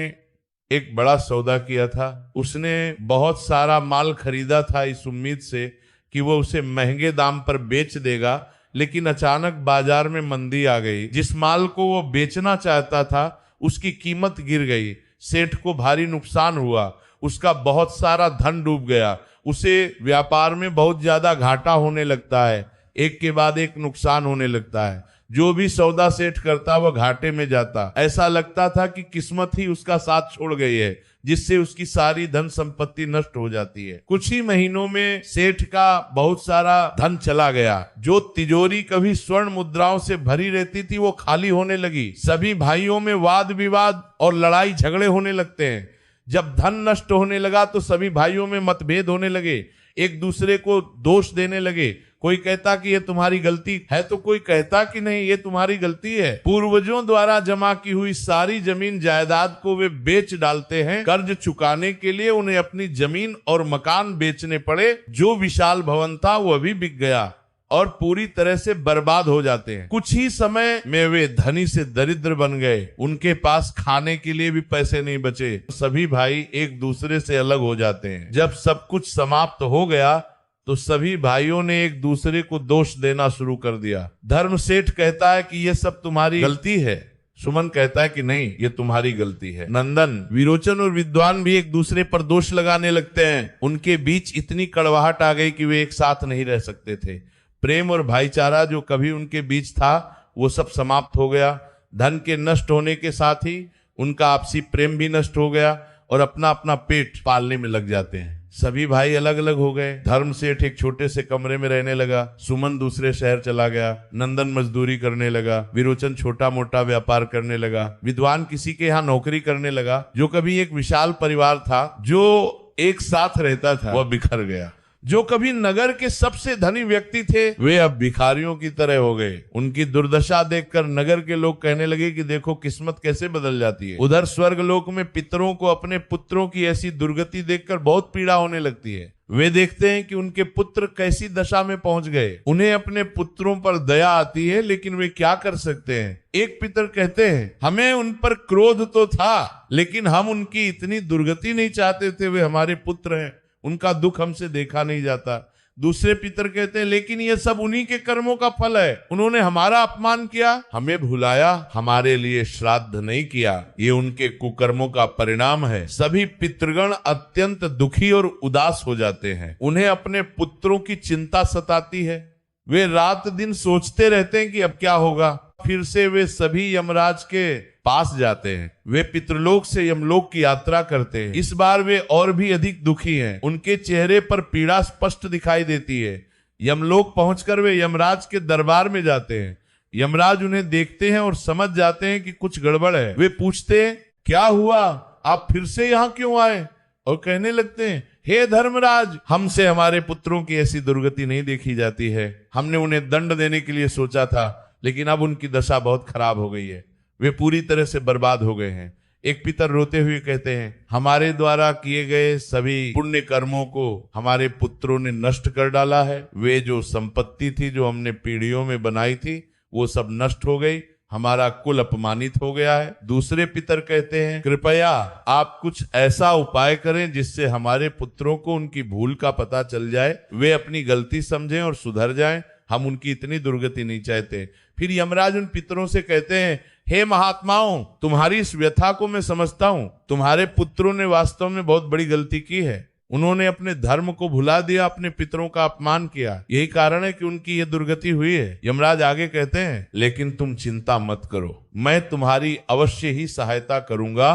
A: एक बड़ा सौदा किया था। उसने बहुत सारा माल खरीदा था इस उम्मीद से कि वो उसे महंगे दाम पर बेच देगा, लेकिन अचानक बाजार में मंदी आ गई। जिस माल को वो बेचना चाहता था उसकी कीमत गिर गई। सेठ को भारी नुकसान हुआ, उसका बहुत सारा धन डूब गया। उसे व्यापार में बहुत ज्यादा घाटा होने लगता है, एक के बाद एक नुकसान होने लगता है। जो भी सौदा सेठ करता वह घाटे में जाता। ऐसा लगता था कि किस्मत ही उसका साथ छोड़ गई है, जिससे उसकी सारी धन संपत्ति नष्ट हो जाती है। कुछ ही महीनों में सेठ का बहुत सारा धन चला गया। जो तिजोरी कभी स्वर्ण मुद्राओं से भरी रहती थी वो खाली होने लगी। सभी भाइयों में वाद विवाद और लड़ाई झगड़े होने लगते हैं। जब धन नष्ट होने लगा तो सभी भाइयों में मतभेद होने लगे, एक दूसरे को दोष देने लगे। कोई कहता कि ये तुम्हारी गलती है, तो कोई कहता कि नहीं ये तुम्हारी गलती है। पूर्वजों द्वारा जमा की हुई सारी जमीन जायदाद को वे बेच डालते हैं। कर्ज चुकाने के लिए उन्हें अपनी जमीन और मकान बेचने पड़े। जो विशाल भवन था वह भी बिक गया और पूरी तरह से बर्बाद हो जाते हैं। कुछ ही समय में वे धनी से दरिद्र बन गए। उनके पास खाने के लिए भी पैसे नहीं बचे। सभी भाई एक दूसरे से अलग हो जाते हैं। जब सब कुछ समाप्त हो गया तो सभी भाइयों ने एक दूसरे को दोष देना शुरू कर दिया। धर्म सेठ कहता है कि ये सब तुम्हारी गलती है। सुमन कहता है कि नहीं, ये तुम्हारी गलती है। नंदन, विरोचन और विद्वान भी एक दूसरे पर दोष लगाने लगते हैं। उनके बीच इतनी कड़वाहट आ गई कि वे एक साथ नहीं रह सकते थे। प्रेम और भाईचारा जो कभी उनके बीच था वो सब समाप्त हो गया। धन के नष्ट होने के साथ ही उनका आपसी प्रेम भी नष्ट हो गया और अपना अपना पेट पालने में लग जाते हैं। सभी भाई अलग अलग हो गए। धर्म सेठ एक छोटे से कमरे में रहने लगा। सुमन दूसरे शहर चला गया। नंदन मजदूरी करने लगा। विरोचन छोटा मोटा व्यापार करने लगा। विद्वान किसी के यहाँ नौकरी करने लगा। जो कभी एक विशाल परिवार था, जो एक साथ रहता था, वह बिखर गया। जो कभी नगर के सबसे धनी व्यक्ति थे वे अब भिखारियों की तरह हो गए। उनकी दुर्दशा देखकर नगर के लोग कहने लगे कि देखो किस्मत कैसे बदल जाती है। उधर स्वर्गलोक में पितरों को अपने पुत्रों की ऐसी दुर्गति देखकर बहुत पीड़ा होने लगती है। वे देखते हैं कि उनके पुत्र कैसी दशा में पहुंच गए। उन्हें अपने पुत्रों पर दया आती है, लेकिन वे क्या कर सकते हैं। एक पितर कहते हैं, हमें उन पर क्रोध तो था, लेकिन हम उनकी इतनी दुर्गति नहीं चाहते थे। वे हमारे पुत्र हैं, उनका दुख हमसे देखा नहीं जाता। दूसरे पितर कहते हैं, लेकिन ये सब उन्हीं के कर्मों का फल है। उन्होंने हमारा अपमान किया, हमें भुलाया, हमारे लिए श्राद्ध नहीं किया। ये उनके कुकर्मों का परिणाम है। सभी पितृगण अत्यंत दुखी और उदास हो जाते हैं। उन्हें अपने पुत्रों की चिंता सताती है। वे रात दिन सोचते रहते हैं कि अब क्या होगा। फिर से वे सभी यमराज के पास जाते हैं। वे पितृलोक से यमलोक की यात्रा करते हैं। इस बार वे और भी अधिक दुखी हैं। उनके चेहरे पर पीड़ा स्पष्ट दिखाई देती है। यमलोक पहुंचकर वे यमराज के दरबार में जाते हैं। यमराज उन्हें देखते हैं और समझ जाते हैं कि कुछ गड़बड़ है। वे पूछते हैं, क्या हुआ, आप फिर से यहाँ क्यों आए? और कहने लगते हैं, हे धर्मराज, हमसे हमारे पुत्रों की ऐसी दुर्गति नहीं देखी जाती है। हमने उन्हें दंड देने के लिए सोचा था, लेकिन अब उनकी दशा बहुत खराब हो गई है। वे पूरी तरह से बर्बाद हो गए हैं। एक पितर रोते हुए कहते हैं, हमारे द्वारा किए गए सभी पुण्य कर्मों को हमारे पुत्रों ने नष्ट कर डाला है। वे जो संपत्ति थी जो हमने पीढ़ियों में बनाई थी, वो सब नष्ट हो गई। हमारा कुल अपमानित हो गया है। दूसरे पितर कहते हैं, कृपया आप कुछ ऐसा उपाय करें जिससे हमारे पुत्रों को उनकी भूल का पता चल जाए, वे अपनी गलती समझें और सुधर जाएं। हम उनकी इतनी दुर्गति नहीं चाहते। फिर यमराज उन पितरों से कहते हैं, हे महात्माओं, तुम्हारी इस व्यथा को मैं समझता हूं। तुम्हारे पुत्रों ने वास्तव में बहुत बड़ी गलती की है। उन्होंने अपने धर्म को भुला दिया, अपने पितरों का अपमान किया। यही कारण है कि उनकी ये दुर्गति हुई है। यमराज आगे कहते हैं, लेकिन तुम चिंता मत करो, मैं तुम्हारी अवश्य ही सहायता करूंगा।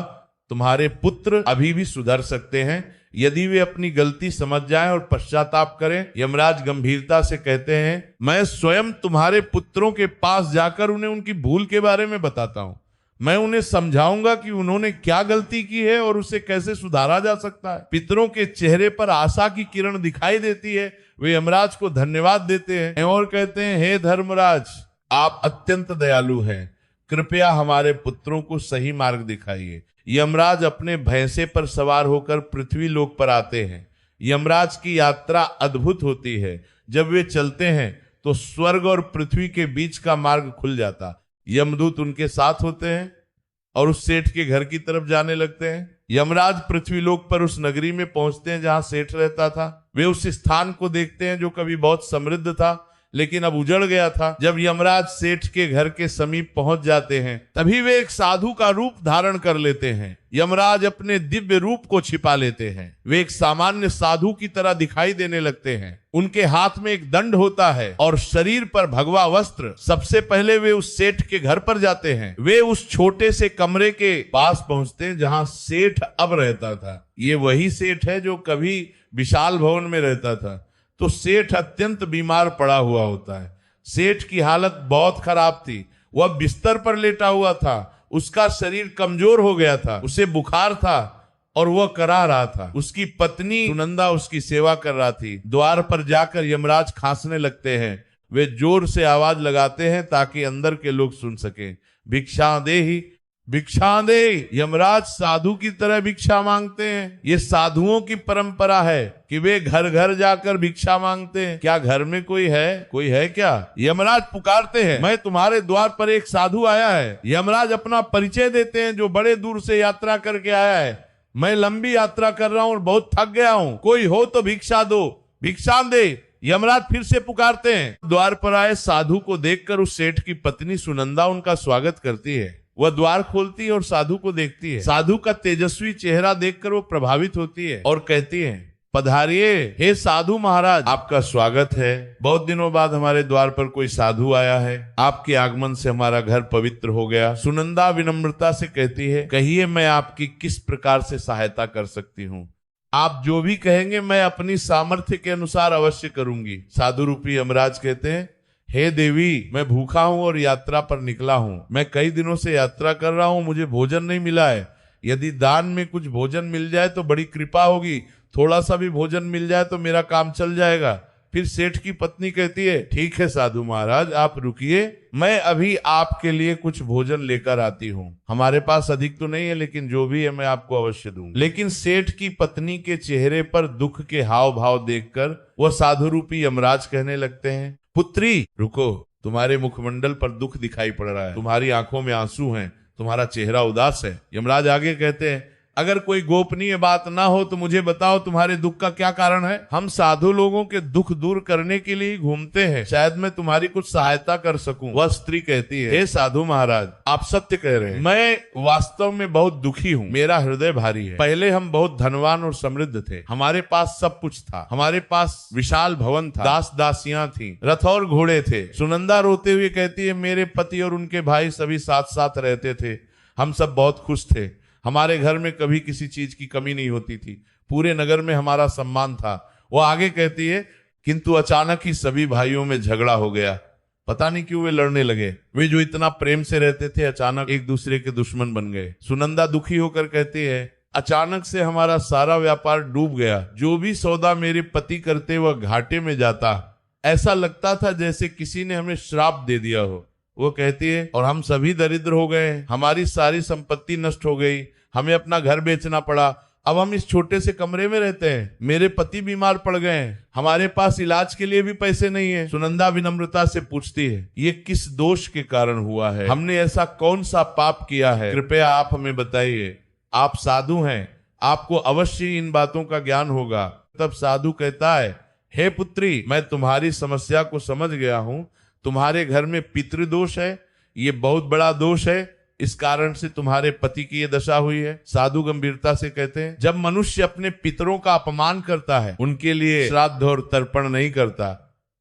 A: तुम्हारे पुत्र अभी भी सुधर सकते हैं यदि वे अपनी गलती समझ जाएं और पश्चाताप करें। यमराज गंभीरता से कहते हैं, मैं स्वयं तुम्हारे पुत्रों के पास जाकर उन्हें उनकी भूल के बारे में बताता हूं। मैं उन्हें समझाऊंगा कि उन्होंने क्या गलती की है और उसे कैसे सुधारा जा सकता है। पितरों के चेहरे पर आशा की किरण दिखाई देती है। वे यमराज को धन्यवाद देते हैं और कहते हैं, हे धर्मराज, आप अत्यंत दयालु हैं। कृपया हमारे पुत्रों को सही मार्ग दिखाइए। यमराज अपने भैंसे पर सवार होकर पृथ्वी लोक पर आते हैं। यमराज की यात्रा अद्भुत होती है। जब वे चलते हैं तो स्वर्ग और पृथ्वी के बीच का मार्ग खुल जाता। यमदूत उनके साथ होते हैं और उस सेठ के घर की तरफ जाने लगते हैं। यमराज पृथ्वीलोक पर उस नगरी में पहुंचते हैं जहां सेठ रहता था। वे उस स्थान को देखते हैं जो कभी बहुत समृद्ध था, लेकिन अब उजड़ गया था। जब यमराज सेठ के घर के समीप पहुंच जाते हैं, तभी वे एक साधु का रूप धारण कर लेते हैं। यमराज अपने दिव्य रूप को छिपा लेते हैं। वे एक सामान्य साधु की तरह दिखाई देने लगते हैं। उनके हाथ में एक दंड होता है और शरीर पर भगवा वस्त्र। सबसे पहले वे उस सेठ के घर पर जाते हैं। वे उस छोटे से कमरे के पास पहुंचते हैं जहां सेठ अब रहता था। ये वही सेठ है जो कभी विशाल भवन में रहता था। तो सेठ अत्यंत बीमार पड़ा हुआ होता है। सेठ की हालत बहुत खराब थी। वह बिस्तर पर लेटा हुआ था। उसका शरीर कमजोर हो गया था। उसे बुखार था और वह करा रहा था। उसकी पत्नी सुनंदा उसकी सेवा कर रहा थी। द्वार पर जाकर यमराज खांसने लगते हैं। वे जोर से आवाज लगाते हैं ताकि अंदर के लोग सुन सके। भिक्षा देहि, भिक्षा दे। यमराज साधु की तरह भिक्षा मांगते हैं। ये साधुओं की परंपरा है कि वे घर घर जाकर भिक्षा मांगते हैं। क्या घर में कोई है क्या? यमराज पुकारते हैं, मैं तुम्हारे द्वार पर एक साधु आया है। यमराज अपना परिचय देते हैं, जो बड़े दूर से यात्रा करके आया है। मैं लंबी यात्रा कर रहा हूं और बहुत थक गया हूं, कोई हो तो भिक्षा दो, भिक्षा दे। यमराज फिर से पुकारते हैं। द्वार पर आए साधु को देखकर उस सेठ की पत्नी सुनंदा उनका स्वागत करती है। वह द्वार खोलती है और साधु को देखती है। साधु का तेजस्वी चेहरा देखकर वो प्रभावित होती है और कहती है, पधारिए, हे साधु महाराज, आपका स्वागत है। बहुत दिनों बाद हमारे द्वार पर कोई साधु आया है। आपके आगमन से हमारा घर पवित्र हो गया। सुनंदा विनम्रता से कहती है, कहिए मैं आपकी किस प्रकार से सहायता कर सकती हूँ? आप जो भी कहेंगे मैं अपनी सामर्थ्य के अनुसार अवश्य करूंगी। साधु रूपी यमराज कहते हैं, हे देवी, मैं भूखा हूं और यात्रा पर निकला हूं। मैं कई दिनों से यात्रा कर रहा हूं, मुझे भोजन नहीं मिला है। यदि दान में कुछ भोजन मिल जाए तो बड़ी कृपा होगी। थोड़ा सा भी भोजन मिल जाए तो मेरा काम चल जाएगा। फिर सेठ की पत्नी कहती है, ठीक है साधु महाराज, आप रुकिए, मैं अभी आपके लिए कुछ भोजन लेकर आती हूँ। हमारे पास अधिक तो नहीं है, लेकिन जो भी है मैं आपको अवश्य दूंगा। लेकिन सेठ की पत्नी के चेहरे पर दुख के हाव भाव देखकर वह साधु रूपी यमराज कहने लगते हैं, पुत्री रुको, तुम्हारे मुखमंडल पर दुख दिखाई पड़ रहा है, तुम्हारी आंखों में आंसू हैं, तुम्हारा चेहरा उदास है। यमराज आगे कहते हैं, अगर कोई गोपनीय बात ना हो तो मुझे बताओ तुम्हारे दुख का क्या कारण है? हम साधु लोगों के दुख दूर करने के लिए घूमते हैं, शायद मैं तुम्हारी कुछ सहायता कर सकूं। वह स्त्री कहती है, हे साधु महाराज, आप सत्य कह रहे हैं। मैं वास्तव में बहुत दुखी हूँ, मेरा हृदय भारी है। पहले हम बहुत धनवान और समृद्ध थे, हमारे पास सब कुछ था, हमारे पास विशाल भवन था, दास दासियां थी, रथ और घोड़े थे। सुनंदा रोते हुए कहती है, मेरे पति और उनके भाई सभी साथ साथ रहते थे, हम सब बहुत खुश थे। हमारे घर में कभी किसी चीज की कमी नहीं होती थी, पूरे नगर में हमारा सम्मान था। वो आगे कहती है, किंतु अचानक ही सभी भाइयों में झगड़ा हो गया। पता नहीं क्यों वे लड़ने लगे। वे जो इतना प्रेम से रहते थे अचानक एक दूसरे के दुश्मन बन गए। सुनंदा दुखी होकर कहती है, अचानक से हमारा सारा व्यापार डूब गया, जो भी सौदा मेरे पति करते वह घाटे में जाता। ऐसा लगता था जैसे किसी ने हमें श्राप दे दिया हो। वो कहती है, और हम सभी दरिद्र हो गए, हमारी सारी संपत्ति नष्ट हो गई, हमें अपना घर बेचना पड़ा, अब हम इस छोटे से कमरे में रहते हैं, मेरे पति बीमार पड़ गए हैं, हमारे पास इलाज के लिए भी पैसे नहीं है। सुनंदा विनम्रता से पूछती है, ये किस दोष के कारण हुआ है? हमने ऐसा कौन सा पाप किया है? कृपया आप हमें बताइए। आप साधु हैं, आपको अवश्य इन बातों का ज्ञान होगा। तब साधु कहता है, हे पुत्री, मैं तुम्हारी समस्या को समझ गया हूं। तुम्हारे घर में पितृदोष है, ये बहुत बड़ा दोष है, इस कारण से तुम्हारे पति की ये दशा हुई है। साधु गंभीरता से कहते हैं, जब मनुष्य अपने पितरों का अपमान करता है, उनके लिए श्राद्ध और तर्पण नहीं करता,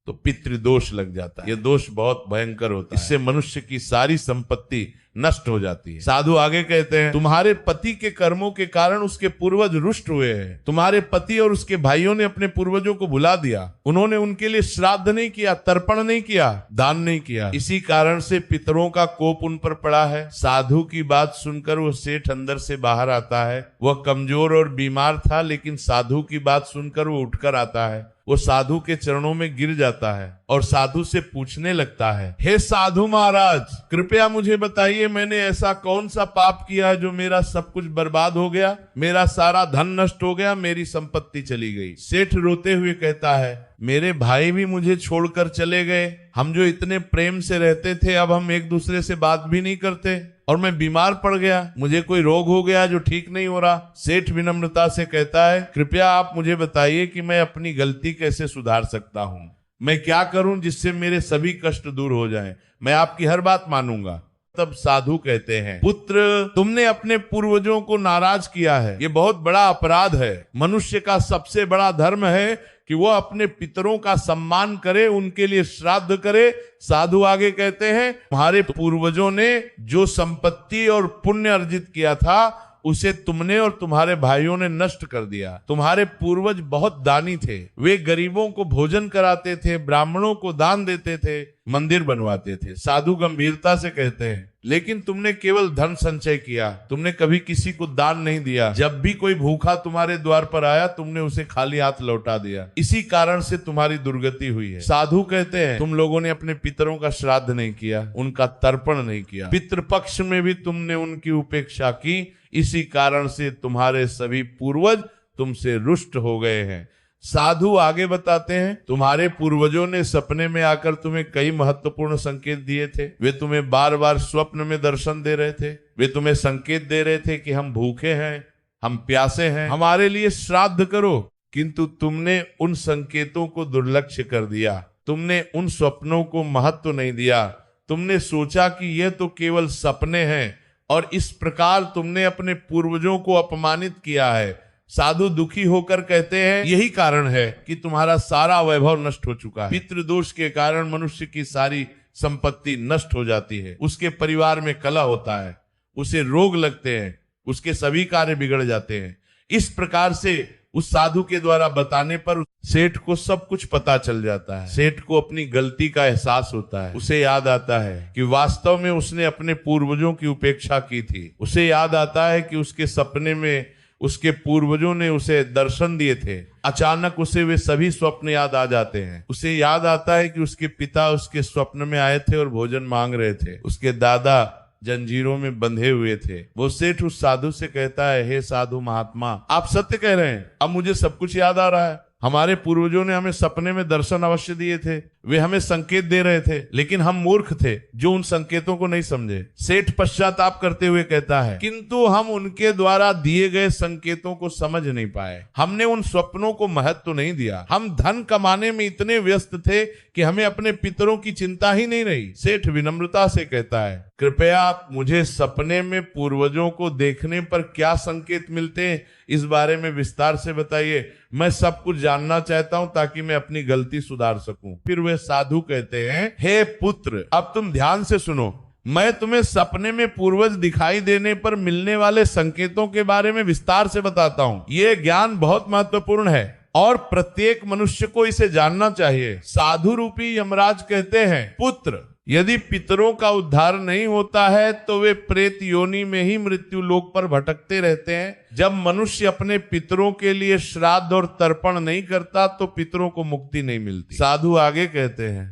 A: तो पितृदोष लग जाता है। ये दोष बहुत भयंकर होता है, इससे मनुष्य की सारी संपत्ति नष्ट हो जाती है। साधु आगे कहते हैं, तुम्हारे पति के कर्मों के कारण उसके पूर्वज रुष्ट हुए हैं। तुम्हारे पति और उसके भाइयों ने अपने पूर्वजों को भुला दिया। उन्होंने उनके लिए श्राद्ध नहीं किया, तर्पण नहीं किया, दान नहीं किया। इसी कारण से पितरों का कोप उन पर पड़ा है। साधु की बात सुनकर वो सेठ अंदर से बाहर आता है। वह कमजोर और बीमार था, लेकिन साधु की बात सुनकर वो उठकर आता है। वो साधु के चरणों में गिर जाता है और साधु से पूछने लगता है, हे साधु महाराज, कृपया मुझे बताइए, मैंने ऐसा कौन सा पाप किया जो मेरा सब कुछ बर्बाद हो गया, मेरा सारा धन नष्ट हो गया, मेरी संपत्ति चली गई। सेठ रोते हुए कहता है, मेरे भाई भी मुझे छोड़कर चले गए, हम जो इतने प्रेम से रहते थे, अब हम एक दूसरे से बात भी नहीं करते, और मैं बीमार पड़ गया, मुझे कोई रोग हो गया जो ठीक नहीं हो रहा। सेठ विनम्रता से कहता है, कृपया आप मुझे बताइए कि मैं अपनी गलती कैसे सुधार सकता हूँ, मैं क्या करूं जिससे मेरे सभी कष्ट दूर हो जाएं, मैं आपकी हर बात मानूंगा। तब साधु कहते हैं, पुत्र, तुमने अपने पूर्वजों को नाराज किया है, ये बहुत बड़ा अपराध है। मनुष्य का सबसे बड़ा धर्म है कि वह अपने पितरों का सम्मान करे, उनके लिए श्राद्ध करे। साधु आगे कहते हैं, तुम्हारे पूर्वजों ने जो संपत्ति और पुण्य अर्जित किया था, उसे तुमने और तुम्हारे भाइयों ने नष्ट कर दिया। तुम्हारे पूर्वज बहुत दानी थे, वे गरीबों को भोजन कराते थे, ब्राह्मणों को दान देते थे, मंदिर बनवाते थे। साधु गंभीरता से कहते हैं, लेकिन तुमने केवल धन संचय किया, तुमने कभी किसी को दान नहीं दिया। जब भी कोई भूखा तुम्हारे द्वार पर आया, तुमने उसे खाली हाथ लौटा दिया। इसी कारण से तुम्हारी दुर्गति हुई है। साधु कहते हैं, तुम लोगों ने अपने पितरों का श्राद्ध नहीं किया, उनका तर्पण नहीं किया, पितृपक्ष में भी तुमने उनकी उपेक्षा की। इसी कारण से तुम्हारे सभी पूर्वज तुमसे रुष्ट हो गए हैं। साधु आगे बताते हैं, तुम्हारे पूर्वजों ने सपने में आकर तुम्हें कई महत्वपूर्ण संकेत दिए थे। वे तुम्हें बार बार स्वप्न में दर्शन दे रहे थे। वे तुम्हें संकेत दे रहे थे कि हम भूखे हैं, हम प्यासे हैं, हमारे लिए श्राद्ध करो। किंतु तुमने उन संकेतों को दुर्लक्ष्य कर दिया, तुमने उन स्वप्नों को महत्व नहीं दिया। तुमने सोचा कि यह तो केवल सपने हैं, और इस प्रकार तुमने अपने पूर्वजों को अपमानित किया है। साधु दुखी होकर कहते हैं, यही कारण है कि तुम्हारा सारा वैभव नष्ट हो चुका है। पितृदोष के कारण मनुष्य की सारी संपत्ति नष्ट हो जाती है, उसके परिवार में कलह होता है, उसे रोग लगते हैं, उसके सभी कार्य बिगड़ जाते हैं। इस प्रकार से उस साधु के द्वारा बताने पर सेठ को सब कुछ पता चल जाता है। सेठ को अपनी गलती का एहसास होता है। उसे याद आता है कि वास्तव में उसने अपने पूर्वजों की उपेक्षा की थी। उसे याद आता है कि उसके सपने में उसके पूर्वजों ने उसे दर्शन दिए थे। अचानक उसे वे सभी स्वप्न याद आ जाते हैं। उसे याद आता है कि उसके पिता उसके स्वप्न में आए थे और भोजन मांग रहे थे। उसके दादा जंजीरों में बंधे हुए थे। वो सेठ उस साधु से कहता है, हे साधु महात्मा, आप सत्य कह रहे हैं, अब मुझे सब कुछ याद आ रहा है। हमारे पूर्वजों ने हमें सपने में दर्शन अवश्य दिए थे, वे हमें संकेत दे रहे थे, लेकिन हम मूर्ख थे जो उन संकेतों को नहीं समझे। सेठ पश्चाताप करते हुए कहता है, किंतु हम उनके द्वारा दिए गए संकेतों को समझ नहीं पाए, हमने उन स्वप्नों को महत्व नहीं दिया। हम धन कमाने में इतने व्यस्त थे कि हमें अपने पितरों की चिंता ही नहीं रही। सेठ विनम्रता से कहता है, कृपया आप मुझे सपने में पूर्वजों को देखने पर क्या संकेत मिलते हैं, इस बारे में विस्तार से बताइए। मैं सब कुछ जानना चाहता हूं ताकि मैं अपनी गलती सुधार सकूं। फिर वे साधु कहते हैं, हे पुत्र, अब तुम ध्यान से सुनो। मैं तुम्हें सपने में पूर्वज दिखाई देने पर मिलने वाले संकेतों के बारे में विस्तार से बताता हूं। ये ज्ञान बहुत महत्वपूर्ण है और प्रत्येक मनुष्य को इसे जानना चाहिए। साधु रूपी यमराज कहते हैं, पुत्र, यदि पितरों का उद्धार नहीं होता है तो वे प्रेत योनि में ही मृत्यु लोक पर भटकते रहते हैं। जब मनुष्य अपने पितरों के लिए श्राद्ध और तर्पण नहीं करता तो पितरों को मुक्ति नहीं मिलती। साधु आगे कहते हैं,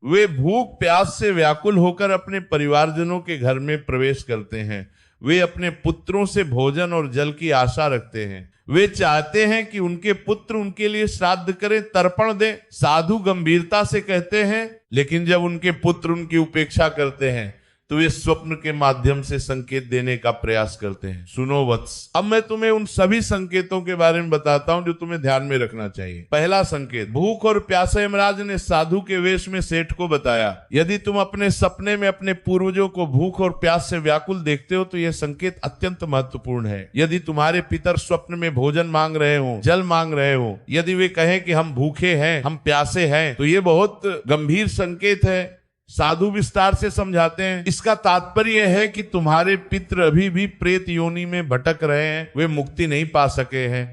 A: वे भूख प्यास से व्याकुल होकर अपने परिवारजनों के घर में प्रवेश करते हैं। वे अपने पुत्रों से भोजन और जल की आशा रखते हैं। वे चाहते हैं कि उनके पुत्र उनके लिए श्राद्ध करें, तर्पण दें। साधु गंभीरता से कहते हैं, लेकिन जब उनके पुत्र उनकी उपेक्षा करते हैं तो वे स्वप्न के माध्यम से संकेत देने का प्रयास करते हैं। सुनो वत्स, अब मैं तुम्हें उन सभी संकेतों के बारे में बताता हूं जो तुम्हें ध्यान में रखना चाहिए। पहला संकेत, भूख और प्यासे यमराज ने साधु के वेश में सेठ को बताया। यदि तुम अपने सपने में अपने पूर्वजों को भूख और प्यास से व्याकुल देखते हो तो यह संकेत अत्यंत महत्वपूर्ण है। यदि तुम्हारे पितर स्वप्न में भोजन मांग रहे हो, जल मांग रहे हो, यदि वे कहें कि हम भूखे हैं, हम प्यासे हैं, तो ये बहुत गंभीर संकेत है। साधु विस्तार से समझाते हैं, इसका तात्पर्य है कि तुम्हारे पितर अभी भी प्रेत योनि में भटक रहे हैं, वे मुक्ति नहीं पा सके हैं,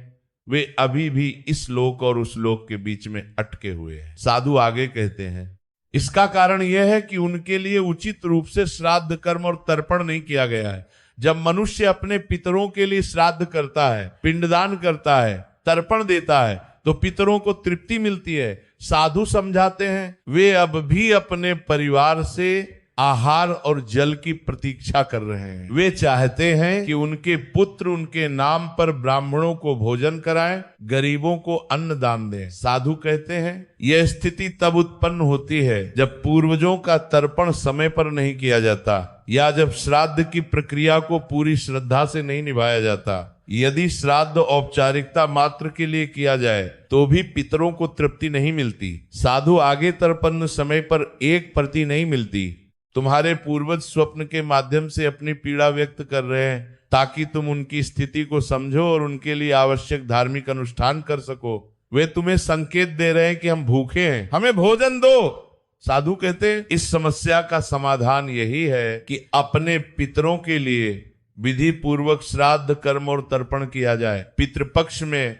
A: वे अभी भी इस लोक और उस लोक के बीच में अटके हुए हैं। साधु आगे कहते हैं, इसका कारण यह है कि उनके लिए उचित रूप से श्राद्ध कर्म और तर्पण नहीं किया गया है। जब मनुष्य अपने पितरों के लिए श्राद्ध करता है, पिंडदान करता है, तर्पण देता है तो पितरों को तृप्ति मिलती है। साधु समझाते हैं, वे अब भी अपने परिवार से आहार और जल की प्रतीक्षा कर रहे हैं। वे चाहते हैं कि उनके पुत्र उनके नाम पर ब्राह्मणों को भोजन कराएं, गरीबों को अन्न दान दें। साधु कहते हैं, यह स्थिति तब उत्पन्न होती है जब पूर्वजों का तर्पण समय पर नहीं किया जाता या जब श्राद्ध की प्रक्रिया को पूरी श्रद्धा से नहीं निभाया जाता। यदि श्राद्ध औपचारिकता मात्र के लिए किया जाए तो भी पितरों को तृप्ति नहीं मिलती। साधु आगे तर्पण समय पर एक प्रति नहीं मिलती। तुम्हारे पूर्वज स्वप्न के माध्यम से अपनी पीड़ा व्यक्त कर रहे हैं ताकि तुम उनकी स्थिति को समझो और उनके लिए आवश्यक धार्मिक अनुष्ठान कर सको। वे तुम्हें संकेत दे रहे हैं कि हम भूखे हैं, हमें भोजन दो। साधु कहते हैं, इस समस्या का समाधान यही है कि अपने पितरों के लिए विधि पूर्वक श्राद्ध कर्म और तर्पण किया जाए। पितृपक्ष में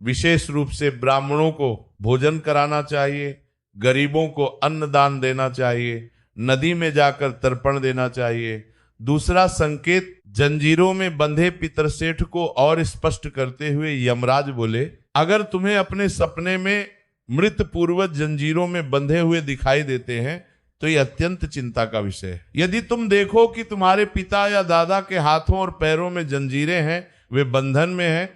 A: विशेष रूप से ब्राह्मणों को भोजन कराना चाहिए, गरीबों को अन्न दान देना चाहिए, नदी में जाकर तर्पण देना चाहिए। दूसरा संकेत, जंजीरों में बंधे पितर सेठ को और स्पष्ट करते हुए यमराज बोले, अगर तुम्हें अपने सपने में मृत पूर्वज जंजीरों में बंधे हुए दिखाई देते हैं तो यह अत्यंत चिंता का विषय है। यदि तुम देखो कि तुम्हारे पिता या दादा के हाथों और पैरों में जंजीरें हैं, वे बंधन में हैं,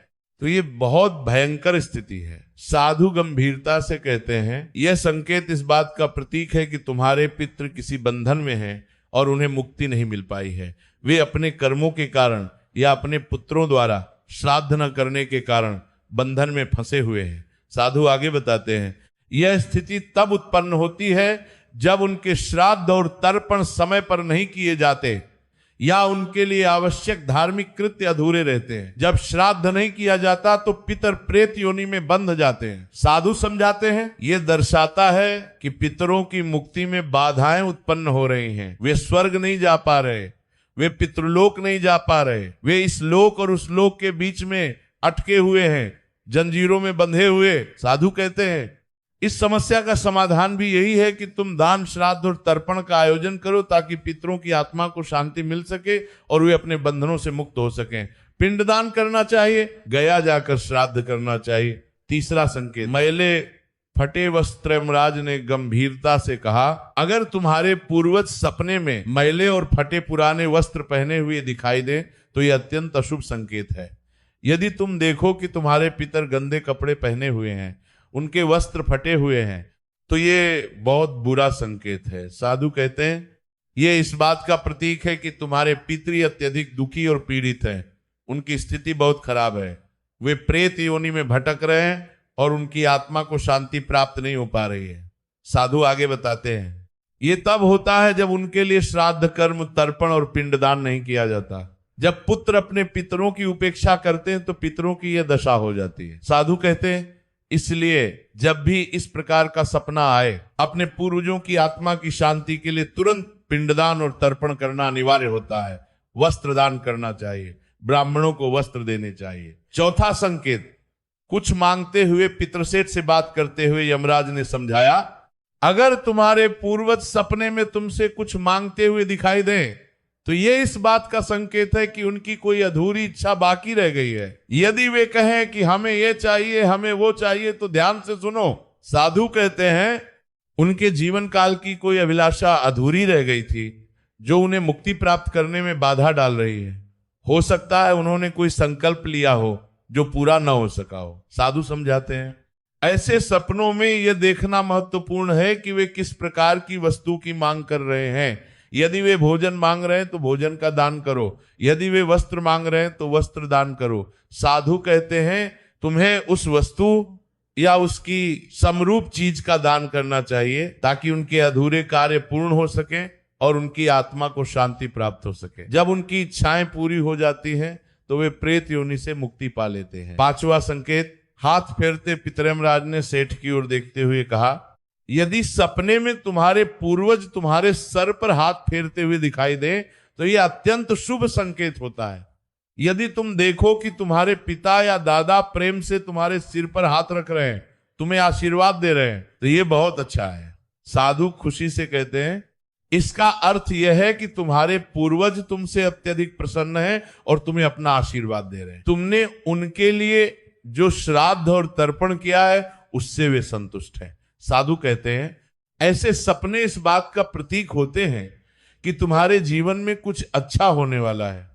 A: तो ये बहुत भयंकर स्थिति है। साधु गंभीरता से कहते हैं, यह संकेत इस बात का प्रतीक है कि तुम्हारे पितृ किसी बंधन में हैं और उन्हें मुक्ति नहीं मिल पाई है। वे अपने कर्मों के कारण या अपने पुत्रों द्वारा श्राद्ध न करने के कारण बंधन में फंसे हुए हैं। साधु आगे बताते हैं, यह स्थिति तब उत्पन्न होती है जब उनके श्राद्ध और तर्पण समय पर नहीं किए जाते या उनके लिए आवश्यक धार्मिक कृत्य अधूरे रहते हैं। जब श्राद्ध नहीं किया जाता तो पितर प्रेत योनि में बंध जाते हैं। साधु समझाते हैं, यह दर्शाता है कि पितरों की मुक्ति में बाधाएं उत्पन्न हो रही हैं। वे स्वर्ग नहीं जा पा रहे, वे पितृलोक नहीं जा पा रहे, वे इस लोक और उस लोक के बीच में अटके हुए हैं, जंजीरों में बंधे हुए। साधु कहते हैं, इस समस्या का समाधान भी यही है कि तुम दान, श्राद्ध और तर्पण का आयोजन करो ताकि पितरों की आत्मा को शांति मिल सके और वे अपने बंधनों से मुक्त हो सकें। पिंडदान करना चाहिए, गया जाकर श्राद्ध करना चाहिए। तीसरा संकेत, मैले फटे वस्त्र यमराज ने गंभीरता से कहा, अगर तुम्हारे पूर्वज सपने में मैले और फटे पुराने वस्त्र पहने हुए दिखाई दे तो यह अत्यंत अशुभ संकेत है। यदि तुम देखो कि तुम्हारे पितर गंदे कपड़े पहने हुए हैं, उनके वस्त्र फटे हुए हैं, तो ये बहुत बुरा संकेत है। साधु कहते हैं, ये इस बात का प्रतीक है कि तुम्हारे पितृ अत्यधिक दुखी और पीड़ित हैं, उनकी स्थिति बहुत खराब है, वे प्रेत योनि में भटक रहे हैं और उनकी आत्मा को शांति प्राप्त नहीं हो पा रही है। साधु आगे बताते हैं, ये तब होता है जब उनके लिए श्राद्ध कर्म, तर्पण और पिंडदान नहीं किया जाता। जब पुत्र अपने पितरों की उपेक्षा करते हैं तो पितरों की यह दशा हो जाती है। साधु कहते हैं, इसलिए जब भी इस प्रकार का सपना आए, अपने पूर्वजों की आत्मा की शांति के लिए तुरंत पिंडदान और तर्पण करना अनिवार्य होता है। वस्त्र दान करना चाहिए, ब्राह्मणों को वस्त्र देने चाहिए। चौथा संकेत, कुछ मांगते हुए पितरसेठ से बात करते हुए यमराज ने समझाया, अगर तुम्हारे पूर्वज सपने में तुमसे कुछ मांगते हुए दिखाई दें तो ये इस बात का संकेत है कि उनकी कोई अधूरी इच्छा बाकी रह गई है। यदि वे कहें कि हमें ये चाहिए, हमें वो चाहिए, तो ध्यान से सुनो। साधु कहते हैं उनके जीवन काल की कोई अभिलाषा अधूरी रह गई थी जो उन्हें मुक्ति प्राप्त करने में बाधा डाल रही है। हो सकता है उन्होंने कोई संकल्प लिया हो जो पूरा ना हो सका हो। साधु समझाते हैं ऐसे सपनों में यह देखना महत्वपूर्ण है कि वे किस प्रकार की वस्तु की मांग कर रहे हैं। यदि वे भोजन मांग रहे हैं तो भोजन का दान करो, यदि वे वस्त्र मांग रहे हैं तो वस्त्र दान करो। साधु कहते हैं तुम्हें उस वस्तु या उसकी समरूप चीज का दान करना चाहिए ताकि उनके अधूरे कार्य पूर्ण हो सके और उनकी आत्मा को शांति प्राप्त हो सके। जब उनकी इच्छाएं पूरी हो जाती हैं तो वे प्रेत योनि से मुक्ति पा लेते हैं। पांचवा संकेत, हाथ फेरते पितरमराज ने सेठ की ओर देखते हुए कहा, यदि सपने में तुम्हारे पूर्वज तुम्हारे सर पर हाथ फेरते हुए दिखाई दे तो यह अत्यंत शुभ संकेत होता है। यदि तुम देखो कि तुम्हारे पिता या दादा प्रेम से तुम्हारे सिर पर हाथ रख रहे हैं, तुम्हें आशीर्वाद दे रहे हैं, तो ये बहुत अच्छा है। साधु खुशी से कहते हैं इसका अर्थ यह है कि तुम्हारे पूर्वज तुमसे अत्यधिक प्रसन्न हैं और तुम्हें अपना आशीर्वाद दे रहे हैं। तुमने उनके लिए जो श्राद्ध और तर्पण किया है उससे वे संतुष्ट हैं। साधु कहते हैं ऐसे सपने इस बात का प्रतीक होते हैं कि तुम्हारे जीवन में कुछ अच्छा होने वाला है।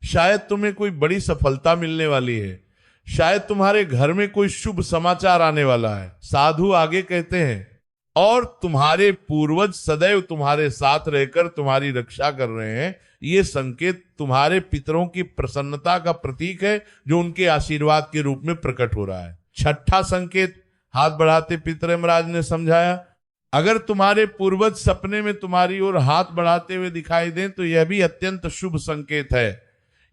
A: शायद तुम्हें कोई बड़ी सफलता मिलने वाली है, शायद तुम्हारे घर में कोई शुभ समाचार आने वाला है। साधु आगे कहते हैं और तुम्हारे पूर्वज सदैव तुम्हारे साथ रहकर तुम्हारी रक्षा कर रहे हैं। ये संकेत तुम्हारे पितरों की प्रसन्नता का प्रतीक है जो उनके आशीर्वाद के रूप में प्रकट हो रहा है। छठा संकेत, हाथ बढ़ाते पितरमराज ने समझाया, अगर तुम्हारे पूर्वज सपने में तुम्हारी ओर हाथ बढ़ाते हुए दिखाई दें तो यह भी अत्यंत शुभ संकेत है।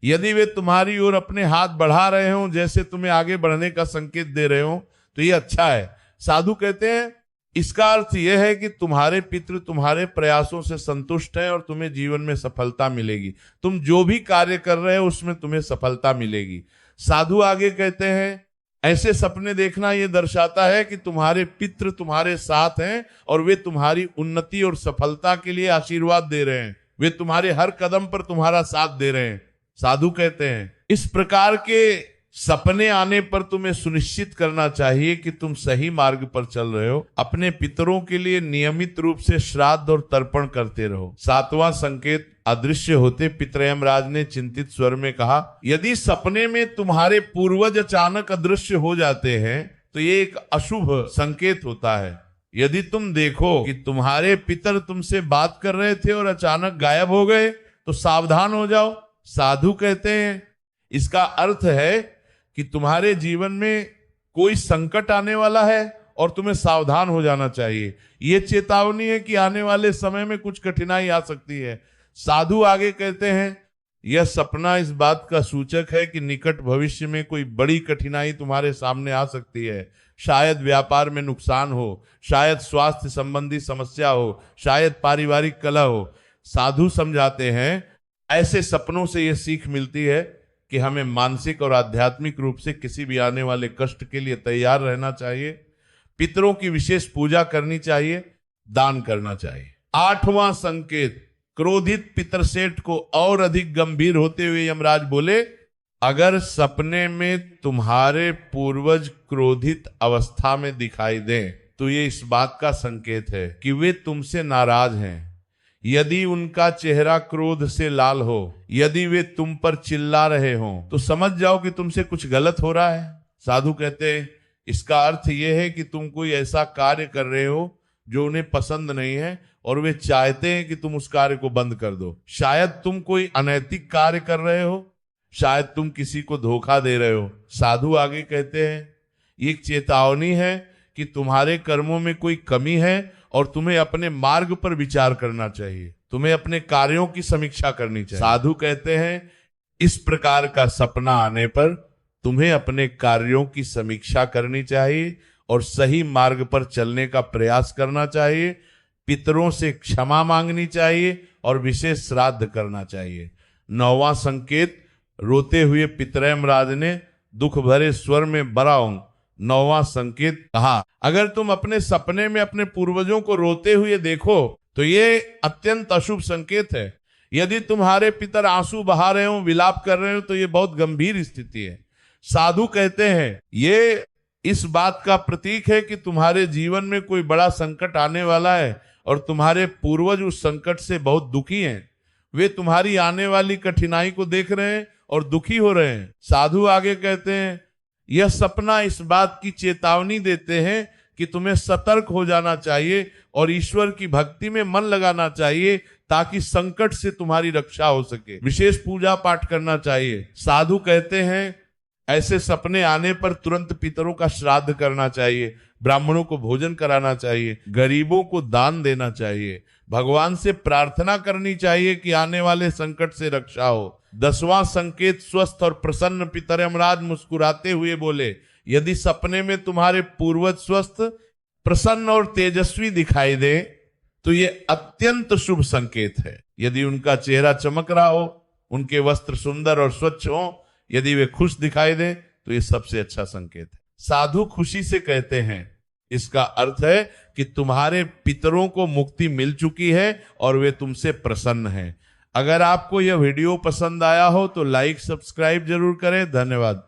A: यदि वे तुम्हारी ओर अपने हाथ बढ़ा रहे हो जैसे तुम्हें आगे बढ़ने का संकेत दे रहे हो तो यह अच्छा है। साधु कहते हैं इसका अर्थ यह है कि तुम्हारे पितृ तुम्हारे प्रयासों से संतुष्ट हैं और तुम्हें जीवन में सफलता मिलेगी। तुम जो भी कार्य कर रहे हो उसमें तुम्हें सफलता मिलेगी। साधु आगे कहते हैं ऐसे सपने देखना यह दर्शाता है कि तुम्हारे पितृ तुम्हारे साथ हैं और वे तुम्हारी उन्नति और सफलता के लिए आशीर्वाद दे रहे हैं। वे तुम्हारे हर कदम पर तुम्हारा साथ दे रहे हैं। साधु कहते हैं इस प्रकार के सपने आने पर तुम्हें सुनिश्चित करना चाहिए कि तुम सही मार्ग पर चल रहे हो। अपने पितरों के लिए नियमित रूप से श्राद्ध और तर्पण करते रहो। सातवां संकेत, अदृश्य होते पितरमराज ने चिंतित स्वर में कहा, यदि सपने में तुम्हारे पूर्वज अचानक अदृश्य हो जाते हैं तो ये एक अशुभ संकेत होता है। यदि तुम देखो कि तुम्हारे पितर तुमसे बात कर रहे थे और अचानक गायब हो गए तो सावधान हो जाओ। साधु कहते हैं इसका अर्थ है कि तुम्हारे जीवन में कोई संकट आने वाला है और तुम्हें सावधान हो जाना चाहिए। यह चेतावनी है कि आने वाले समय में कुछ कठिनाई आ सकती है। साधु आगे कहते हैं यह सपना इस बात का सूचक है कि निकट भविष्य में कोई बड़ी कठिनाई तुम्हारे सामने आ सकती है। शायद व्यापार में नुकसान हो, शायद स्वास्थ्य संबंधी समस्या हो, शायद पारिवारिक कलह हो। साधु समझाते हैं ऐसे सपनों से यह सीख मिलती है कि हमें मानसिक और आध्यात्मिक रूप से किसी भी आने वाले कष्ट के लिए तैयार रहना चाहिए। पितरों की विशेष पूजा करनी चाहिए, दान करना चाहिए। आठवां संकेत, क्रोधित पितर सेठ को और अधिक गंभीर होते हुए यमराज बोले, अगर सपने में तुम्हारे पूर्वज क्रोधित अवस्था में दिखाई दें तो ये इस बात का संकेत है कि वे तुमसे नाराज हैं। यदि उनका चेहरा क्रोध से लाल हो, यदि वे तुम पर चिल्ला रहे हो तो समझ जाओ कि तुमसे कुछ गलत हो रहा है। साधु कहते हैं इसका अर्थ यह है कि तुम कोई ऐसा कार्य कर रहे हो जो उन्हें पसंद नहीं है और वे चाहते हैं कि तुम उस कार्य को बंद कर दो। शायद तुम कोई अनैतिक कार्य कर रहे हो, शायद तुम किसी को धोखा दे रहे हो। साधु आगे कहते हैं ये एक चेतावनी है कि तुम्हारे कर्मों में कोई कमी है और तुम्हें अपने मार्ग पर विचार करना चाहिए, तुम्हें अपने कार्यों की समीक्षा करनी चाहिए। साधु कहते हैं इस प्रकार का सपना आने पर तुम्हें अपने कार्यों की समीक्षा करनी चाहिए और सही मार्ग पर चलने का प्रयास करना चाहिए। पितरों से क्षमा मांगनी चाहिए और विशेष श्राद्ध करना चाहिए। नौवां संकेत, रोते हुए पितरमराज ने दुख भरे स्वर में बराऊं 9वां संकेत कहा। अगर तुम अपने सपने में अपने पूर्वजों को रोते हुए देखो तो ये अत्यंत अशुभ संकेत है। यदि तुम्हारे पितर आंसू बहा रहे हो, विलाप कर रहे हो, तो ये बहुत गंभीर स्थिति है। साधु कहते हैं ये इस बात का प्रतीक है कि तुम्हारे जीवन में कोई बड़ा संकट आने वाला है और तुम्हारे पूर्वज उस संकट से बहुत दुखी हैं। वे तुम्हारी आने वाली कठिनाई को देख रहे हैं और दुखी हो रहे हैं। साधु आगे कहते हैं यह सपना इस बात की चेतावनी देते हैं कि तुम्हें सतर्क हो जाना चाहिए और ईश्वर की भक्ति में मन लगाना चाहिए ताकि संकट से तुम्हारी रक्षा हो सके। विशेष पूजा पाठ करना चाहिए। साधु कहते हैं ऐसे सपने आने पर तुरंत पितरों का श्राद्ध करना चाहिए, ब्राह्मणों को भोजन कराना चाहिए, गरीबों को दान देना चाहिए, भगवान से प्रार्थना करनी चाहिए कि आने वाले संकट से रक्षा हो। 10वां संकेत स्वस्थ और प्रसन्न पितर। यमराज मुस्कुराते हुए बोले यदि सपने में तुम्हारे पूर्वज स्वस्थ, प्रसन्न और तेजस्वी दिखाई दे तो ये अत्यंत शुभ संकेत है। यदि उनका चेहरा चमक रहा हो, उनके वस्त्र सुंदर और स्वच्छ हो, यदि वे खुश दिखाई दे तो ये सबसे अच्छा संकेत है। साधु खुशी से कहते हैं इसका अर्थ है कि तुम्हारे पितरों को मुक्ति मिल चुकी है और वे तुमसे प्रसन्न हैं। अगर आपको यह वीडियो पसंद आया हो तो लाइक सब्सक्राइब जरूर करें। धन्यवाद।